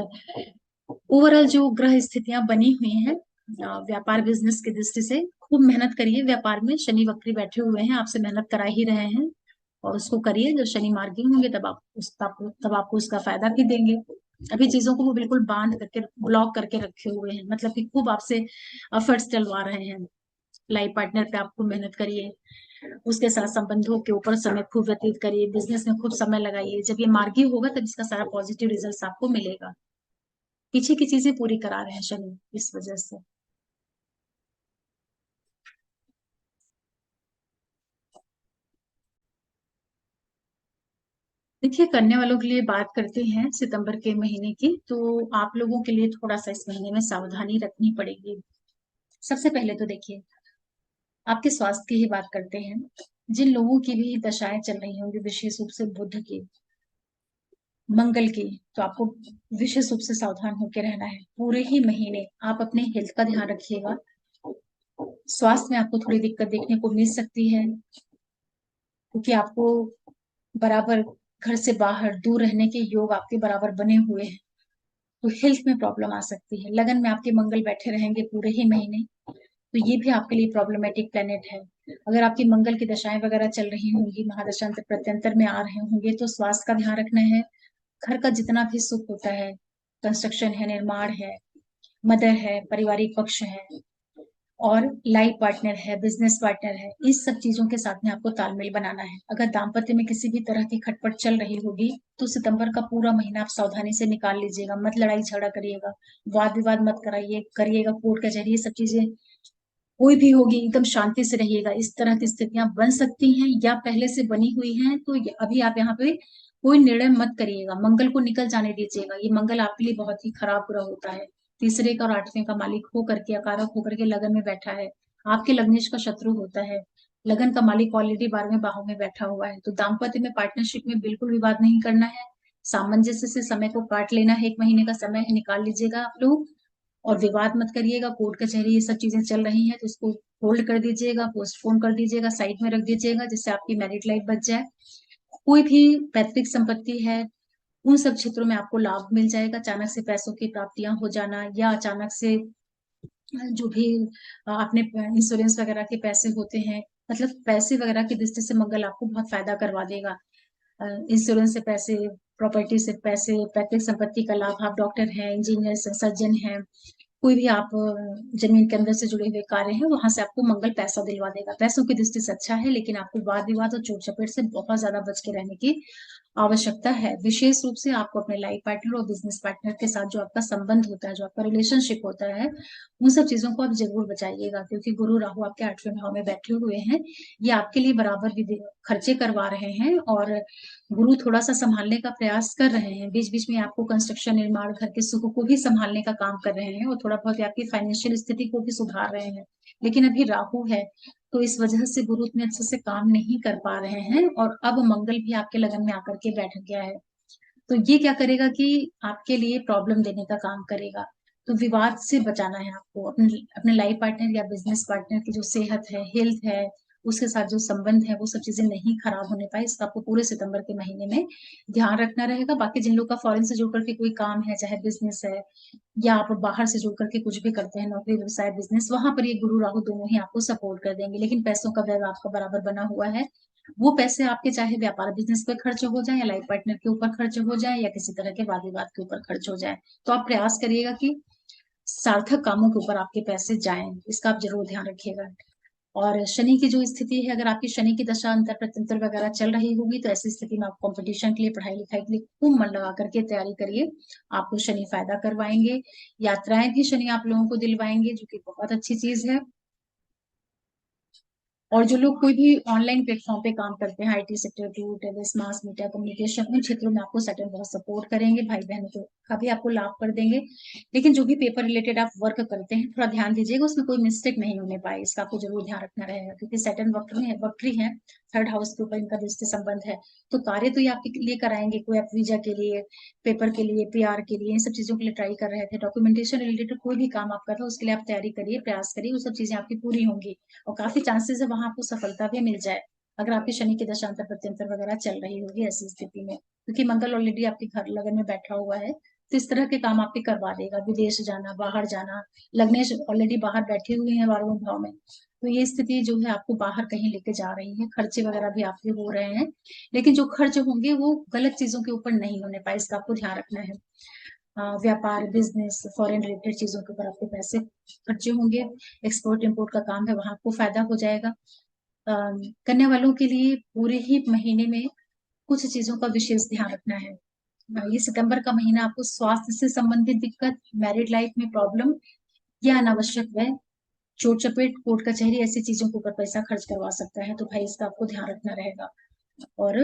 ओवरऑल जो ग्रह स्थितियां बनी हुई हैं व्यापार बिजनेस की दृष्टि से, खूब मेहनत करिए। व्यापार में शनि वक्री बैठे हुए हैं, आपसे मेहनत करा ही रहे हैं, और उसको करिए। जब शनि मार्गी होंगे तब आपको उसका फायदा भी देंगे। अभी चीजों को वो बिल्कुल बांध करके ब्लॉक करके रखे हुए हैं, मतलब कि खूब आपसे एफर्ट्स डलवा रहे हैं। लाइफ पार्टनर पे आप खूब मेहनत करिए, उसके साथ संबंधों के ऊपर समय खूब व्यतीत करिए, बिजनेस में खूब समय लगाइए। जब ये मार्गी होगा तब इसका सारा पॉजिटिव रिजल्ट आपको मिलेगा। पीछे की चीजें पूरी करा रहे हैं शनि, इस वजह से। देखिए, करने वालों के लिए बात करते हैं सितंबर के महीने की, तो आप लोगों के लिए थोड़ा सा इस महीने में सावधानी रखनी पड़ेगी। सबसे पहले तो देखिए, आपके स्वास्थ्य की ही बात करते हैं। जिन लोगों की भी दशाएं चल रही होंगी, विशेष रूप से बुध की, मंगल की, तो आपको विशेष रूप से सावधान होकर रहना है। पूरे ही महीने आप अपने हेल्थ का ध्यान रखिएगा। स्वास्थ्य में आपको थोड़ी दिक्कत देखने को मिल सकती है, क्योंकि आपको बराबर घर से बाहर दूर रहने के योग आपके बराबर बने हुए हैं। तो हेल्थ में प्रॉब्लम आ सकती है। लगन में आपके मंगल बैठे रहेंगे पूरे ही महीने, तो ये भी आपके लिए प्रॉब्लमेटिक प्लेनेट है। अगर आपकी मंगल की दशाएं वगैरह चल रही होंगी, महादशांतर प्रत्यंतर में आ रहे होंगे, तो स्वास्थ्य का ध्यान रखना है। घर का जितना भी सुख होता है, कंस्ट्रक्शन है, निर्माण है, मदर है, पारिवारिक पक्ष है, और लाइफ पार्टनर है, बिजनेस पार्टनर है, इस सब चीजों के साथ में आपको तालमेल बनाना है। अगर दाम्पत्य में किसी भी तरह की खटपट चल रही होगी, तो सितंबर का पूरा महीना आप सावधानी से निकाल लीजिएगा। मत लड़ाई झगड़ा करिएगा, वाद विवाद मत कराइए करिएगा, कोर्ट कचहरी ये सब चीजें कोई भी होगी, एकदम शांति से रहिएगा। इस तरह की स्थितियां बन सकती हैं या पहले से बनी हुई हैं, तो अभी आप यहाँ पे कोई निर्णय मत करिएगा। मंगल को निकल जाने दीजिएगा। ये मंगल आपके लिए बहुत ही खराब ग्रह होता है। तीसरे का और आठवें का मालिक होकर के, अकारक होकर के लगन में बैठा है, आपके लग्नेश का शत्रु होता है। लगन का मालिक ऑलरेडी 12वें बाहु में बैठा हुआ है। तो दाम्पत्य में, पार्टनरशिप में बिल्कुल विवाद नहीं करना है। सामंजस्य से समय को काट लेना है। 1 महीने का समय है, निकाल लीजिएगा आप लोग। और विवाद मत करिएगा। कोर्ट कचहरी ये सब चीजें चल रही हैं, तो इसको होल्ड कर दीजिएगा, पोस्टपोन कर दीजिएगा, साइड में रख दीजिएगा, जिससे आपकी मैरिड लाइफ बच जाए। कोई भी पैतृक संपत्ति है, उन सब क्षेत्रों में आपको लाभ मिल जाएगा। अचानक से पैसों की प्राप्तियां हो जाना, या अचानक से जो भी आपने इंश्योरेंस वगैरह के पैसे होते हैं, मतलब पैसे वगैरह की दृष्टि से मंगल आपको बहुत फायदा करवा देगा। इंश्योरेंस से पैसे, प्रॉपर्टी से पैसे, पैतृक संपत्ति का लाभ, आप डॉक्टर हैं, इंजीनियर हैं, सर्जन हैं, कोई भी आप जमीन के अंदर से जुड़े हुए कार्य हैं, वहां से आपको मंगल पैसा दिलवा देगा। पैसों की दृष्टि से अच्छा है, लेकिन आपको वाद विवाद और चोट चपेट से बहुत ज्यादा बच के रहने की आवश्यकता है। विशेष रूप से आपको अपने लाइफ पार्टनर और बिजनेस पार्टनर के साथ जो आपका संबंध होता है, जो आपका रिलेशनशिप होता है, उन सब चीजों को आप जरूर बचाइएगा, क्योंकि गुरु राहु आपके 8वें भाव में बैठे हुए हैं। ये आपके लिए बराबर खर्चे करवा रहे हैं, और गुरु थोड़ा सा संभालने का प्रयास कर रहे हैं। बीच बीच में आपको कंस्ट्रक्शन, निर्माण, घर के सुख को भी संभालने का काम कर रहे हैं, और थोड़ा बहुत आपकी फाइनेंशियल स्थिति को भी सुधार रहे हैं। लेकिन अभी राहु है, तो इस वजह से गुरु उतने अच्छे से काम नहीं कर पा रहे हैं, और अब मंगल भी आपके लगन में आकर के बैठ गया है। तो ये क्या करेगा कि आपके लिए प्रॉब्लम देने का काम करेगा। तो विवाद से बचाना है आपको। अपने अपने लाइफ पार्टनर या बिजनेस पार्टनर की जो सेहत है, हेल्थ है, उसके साथ जो संबंध है, वो सब चीजें नहीं खराब होने पाए, इसका आपको पूरे सितंबर के महीने में ध्यान रखना रहेगा। बाकी जिन लोग का फॉरेन से जुड़ करके कोई काम है, चाहे बिजनेस है, या आप बाहर से जुड़ करके कुछ भी करते हैं, नौकरी, व्यवसाय, बिजनेस, वहां पर ये गुरु राहु दोनों ही आपको सपोर्ट कर देंगे। लेकिन पैसों का व्यय आपका बराबर बना हुआ है। वो पैसे आपके चाहे व्यापार बिजनेस पे खर्च हो जाए, या लाइफ पार्टनर के ऊपर खर्च हो जाए, या किसी तरह के वाद विवाद के ऊपर खर्च हो जाए, तो आप प्रयास करिएगा कि सार्थक कामों के ऊपर आपके पैसे जाएं। इसका आप जरूर ध्यान रखिएगा। और शनि की जो स्थिति है, अगर आपकी शनि की दशा अंतर प्रत्यंतर वगैरह चल रही होगी, तो ऐसी स्थिति में आप कंपटीशन के लिए, पढ़ाई लिखाई के लिए खूब मन लगा करके तैयारी करिए। आपको शनि फायदा करवाएंगे। यात्राएं भी शनि आप लोगों को दिलवाएंगे, जो कि बहुत अच्छी चीज है। और जो लोग कोई भी ऑनलाइन प्लेटफॉर्म पे काम करते हैं, आईटी सेक्टर, टू टेलिस, मास मीडिया, कम्युनिकेशन, उन क्षेत्रों में आपको सैटर्न बहुत सपोर्ट करेंगे, भाई बहनों को काफी आपको लाभ कर देंगे। लेकिन जो भी पेपर रिलेटेड आप वर्क करते हैं, थोड़ा ध्यान दीजिएगा, उसमें कोई मिस्टेक नहीं होने पाए, इसका आपको जरूर ध्यान रखना रहेगा, क्योंकि सैटर्न वक्री है, थर्ड हाउस के ऊपर इनका दृष्टि संबंध है। तो कार्य तो ये आपके लिए कराएंगे, कोई आप वीजा के लिए, पेपर के लिए, पीआर के लिए, इन सब चीजों के लिए ट्राई कर रहे थे, डॉक्यूमेंटेशन रिलेटेड कोई भी काम आप कर रहे हो, उसके लिए आप तैयारी करिए, प्रयास करिए, वो सब चीजें आपकी पूरी होंगी और काफी चांसेस है वहां आपको सफलता भी मिल जाए, अगर आपके शनि की दशांतर प्रत्यंतर वगैरह चल रही होगी ऐसी स्थिति में, क्योंकि मंगल ऑलरेडी आपके घर लगन में बैठा हुआ है। तो इस तरह के काम आपके करवा देगा, विदेश जाना, बाहर जाना, लग्नेश ऑलरेडी बाहर बैठे हुए हैं 12वें भाव में, तो ये स्थिति जो है आपको बाहर कहीं लेके जा रही है, खर्चे वगैरह भी आपके हो रहे हैं, लेकिन जो खर्च होंगे वो गलत चीजों के ऊपर नहीं होने पाए, इसका आपको ध्यान रखना है। व्यापार, बिजनेस, फॉरेन रिलेटेड चीजों के ऊपर आपके पैसे खर्चे होंगे, एक्सपोर्ट इम्पोर्ट का काम है, वहां आपको फायदा हो जाएगा। कन्या वालों के लिए पूरे ही महीने में कुछ चीजों का विशेष ध्यान रखना है। ये सितंबर का महीना आपको स्वास्थ्य से संबंधित दिक्कत, मैरिड लाइफ में प्रॉब्लम या अनावश्यक व्यय, चोट चपेट, कोर्ट कचहरी, ऐसी चीजों के ऊपर पैसा खर्च करवा सकता है, तो भाई इसका आपको ध्यान रखना रहेगा। और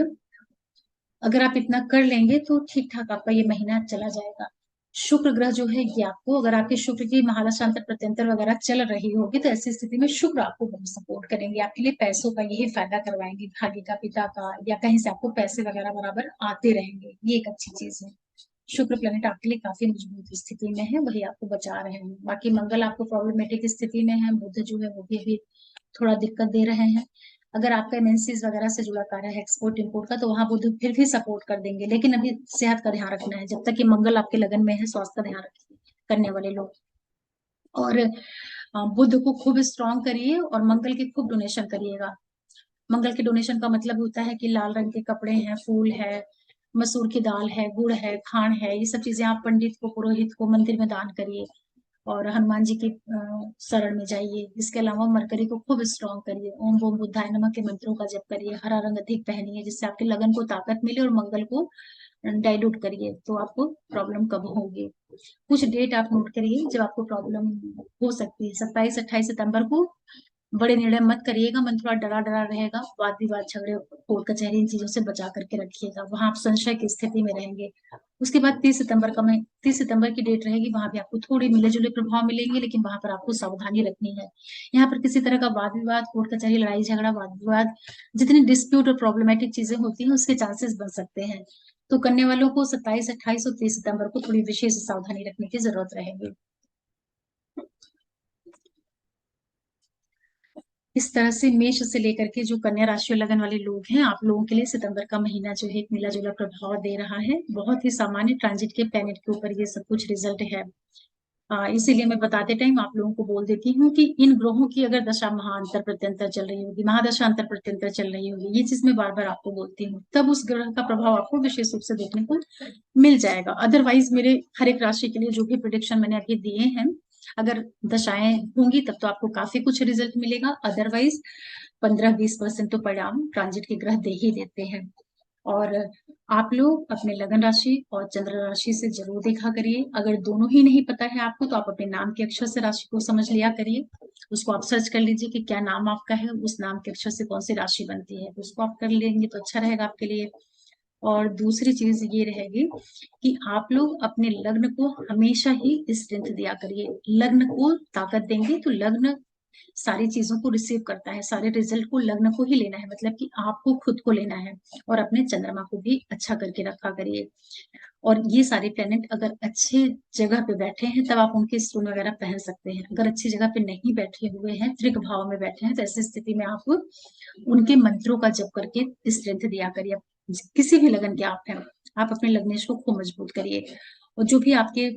अगर आप इतना कर लेंगे तो ठीक ठाक आपका ये महीना चला जाएगा। शुक्र ग्रह जो है ये आपको, अगर आपके शुक्र की महादशांतर प्रत्यंतर वगैरह चल रही होगी, तो ऐसी स्थिति में शुक्र आपको बहुत सपोर्ट करेंगे, आपके लिए पैसों का यही फायदा करवाएंगे, भाग्य का, पिता का, या कहीं से आपको पैसे वगैरह बराबर आते रहेंगे, ये एक अच्छी चीज है। शुक्र प्लेनेट आपके लिए काफी मजबूत स्थिति में है, वही आपको बचा रहे हैं। बाकी मंगल आपको प्रॉब्लमेटिक स्थिति में है, बुध जो है वो भी अभी थोड़ा दिक्कत दे रहे हैं। अगर आपका एमएनसीज वगैरह से जुड़ा कार्य है, एक्सपोर्ट इंपोर्ट का, तो वहां बुध फिर भी सपोर्ट कर देंगे, लेकिन अभी सेहत का ध्यान रखना है, जब तक कि मंगल आपके लगन में है, स्वास्थ्य का ध्यान रखिए करने वाले लोग। और बुध को खूब स्ट्रांग करिए और मंगल के खूब डोनेशन करिएगा। मंगल के डोनेशन का मतलब होता है कि लाल रंग के कपड़े हैं, फूल है, मसूर की दाल है, गुड़ है, खांड है, ये सब चीजें आप पंडित को, पुरोहित को मंदिर में दान करिए और हनुमान जी की शरण में जाइए। इसके अलावा मरकरी को खूब स्ट्रांग करिए, ओम ओम बुद्धाय नमः के मंत्रों का जप करिए, हरा रंग अधिक पहनिए, जिससे आपके लगन को ताकत मिले, और मंगल को डाइल्यूट करिए, तो आपको प्रॉब्लम कब होगी। कुछ डेट आप नोट करिए जब आपको प्रॉब्लम हो सकती है। 27-28 सितंबर को बड़े निर्णय मत करिएगा, मन थोड़ा डरा डरा रहेगा, वाद विवाद, झगड़े, कोर्ट कचहरी, इन चीजों से बचा करके रखिएगा, वहां आप संशय की स्थिति में रहेंगे। उसके बाद 30 सितंबर की डेट रहेगी, वहां भी आपको थोड़े मिले जुले प्रभाव मिलेंगे, लेकिन वहां पर आपको सावधानी रखनी है। यहाँ पर किसी तरह का वाद विवाद, कोर्ट कचहरी, लड़ाई झगड़ा, वाद विवाद, जितनी डिस्प्यूट और प्रॉब्लमेटिक चीजें होती हैं उसके चांसेस बन सकते हैं। तो करने वालों को 27, 28 और 30 सितंबर को थोड़ी विशेष सावधानी रखने की जरूरत रहेगी। इस तरह से मेष से लेकर के जो कन्या राशि और लगन वाले लोग हैं, आप लोगों के लिए सितंबर का महीना जो है एक मिला जुला प्रभाव दे रहा है, बहुत ही सामान्य ट्रांजिट के प्लेनेट के ऊपर ये सब कुछ रिजल्ट है। इसीलिए मैं बताते टाइम आप लोगों को बोल देती हूँ कि इन ग्रहों की अगर दशा महाअंतर प्रत्यंतर चल रही होगी, महादशा अंतर प्रत्यंतर चल रही होगी, ये चीज मैं बार बार आपको बोलती हूँ, तब उस ग्रह का प्रभाव आपको विशेष रूप से देखने को मिल जाएगा। अदरवाइज मेरे हर एक राशि के लिए जो भी प्रिडिक्शन मैंने अभी दिए हैं, अगर दशाएं होंगी तब तो आपको काफी कुछ रिजल्ट मिलेगा, अदरवाइज 15-20% तो परिणाम ट्रांजिट के ग्रह दे ही देते हैं। और आप लोग अपने लगन राशि और चंद्र राशि से जरूर देखा करिए, अगर दोनों ही नहीं पता है आपको तो आप अपने नाम के अक्षर से राशि को समझ लिया करिए, उसको आप सर्च कर लीजिए कि क्या नाम आपका है, उस नाम के अक्षर से कौन सी राशि बनती है, तो उसको आप कर लेंगे तो अच्छा रहेगा आपके लिए। और दूसरी चीज ये रहेगी कि आप लोग अपने लग्न को हमेशा ही स्ट्रेंथ दिया करिए, लग्न को ताकत देंगे तो लग्न सारी चीजों को रिसीव करता है, सारे रिजल्ट को लग्न को ही लेना है, मतलब कि आपको खुद को लेना है, और अपने चंद्रमा को भी अच्छा करके रखा करिए। और ये सारे प्लेनेट अगर अच्छे जगह पे बैठे हैं तब आप उनके स्टोन वगैरह पहन सकते हैं, अगर अच्छी जगह पे नहीं बैठे हुए हैं, त्रिक भाव में बैठे हैं, तो ऐसी स्थिति में आप उनके मंत्रों का जप करके स्ट्रेंथ दिया करिए। किसी भी लगन के आप हैं, आप अपने लग्नेश को खूब मजबूत करिए, और जो भी आपके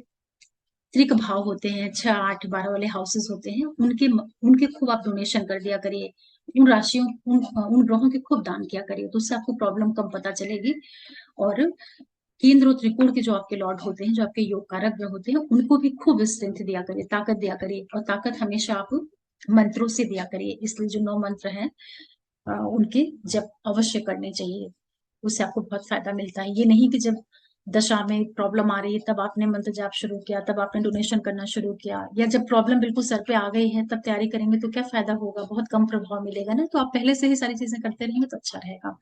त्रिक भाव होते हैं, 6, 8, 12 वाले हाउसेस होते हैं, उनके उनके खूब आप डोनेशन कर दिया करिए, उन राशियों, उन ग्रहों के खूब दान किया करिए, तो उससे आपको प्रॉब्लम कम पता चलेगी। और केंद्र और त्रिकोण के जो आपके लॉर्ड होते हैं, जो आपके योग कारक ग्रह होते हैं, उनको भी खूब स्ट्रेंथ दिया करिए, ताकत दिया करिए, और ताकत हमेशा आप मंत्रों से दिया करिए, इसलिए जो 9 मंत्र हैं उनके जप अवश्य करने चाहिए, उससे आपको बहुत फायदा मिलता है। ये नहीं कि जब दशा में प्रॉब्लम आ रही है तब आपने मंत्र जाप शुरू किया, तब आपने डोनेशन करना शुरू किया, या जब प्रॉब्लम बिल्कुल सर पे आ गई है तब तैयारी करेंगे तो क्या फायदा होगा, बहुत कम प्रभाव मिलेगा ना। तो आप पहले से ही सारी चीजें करते रहेंगे तो अच्छा रहेगा।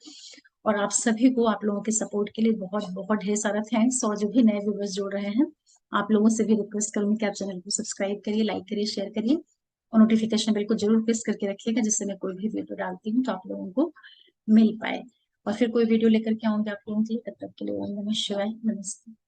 और आप सभी को, आप लोगों के सपोर्ट के लिए बहुत बहुत ढेर सारा थैंक्स। और जो भी नए व्यूवर्स जुड़ रहे हैं, आप लोगों से भी रिक्वेस्ट करूंगी कि आप चैनल को सब्सक्राइब करिए, लाइक करिए, शेयर करिए, और नोटिफिकेशन बेल को जरूर प्रेस करके रखिएगा, जिससे मैं कोई भी वीडियो डालती हूँ तो आप लोगों को मिल पाए। और फिर कोई वीडियो लेकर के आऊंगी आप लोगों के लिए, तब तक के लिए ओम नमः शिवाय, नमस्ते।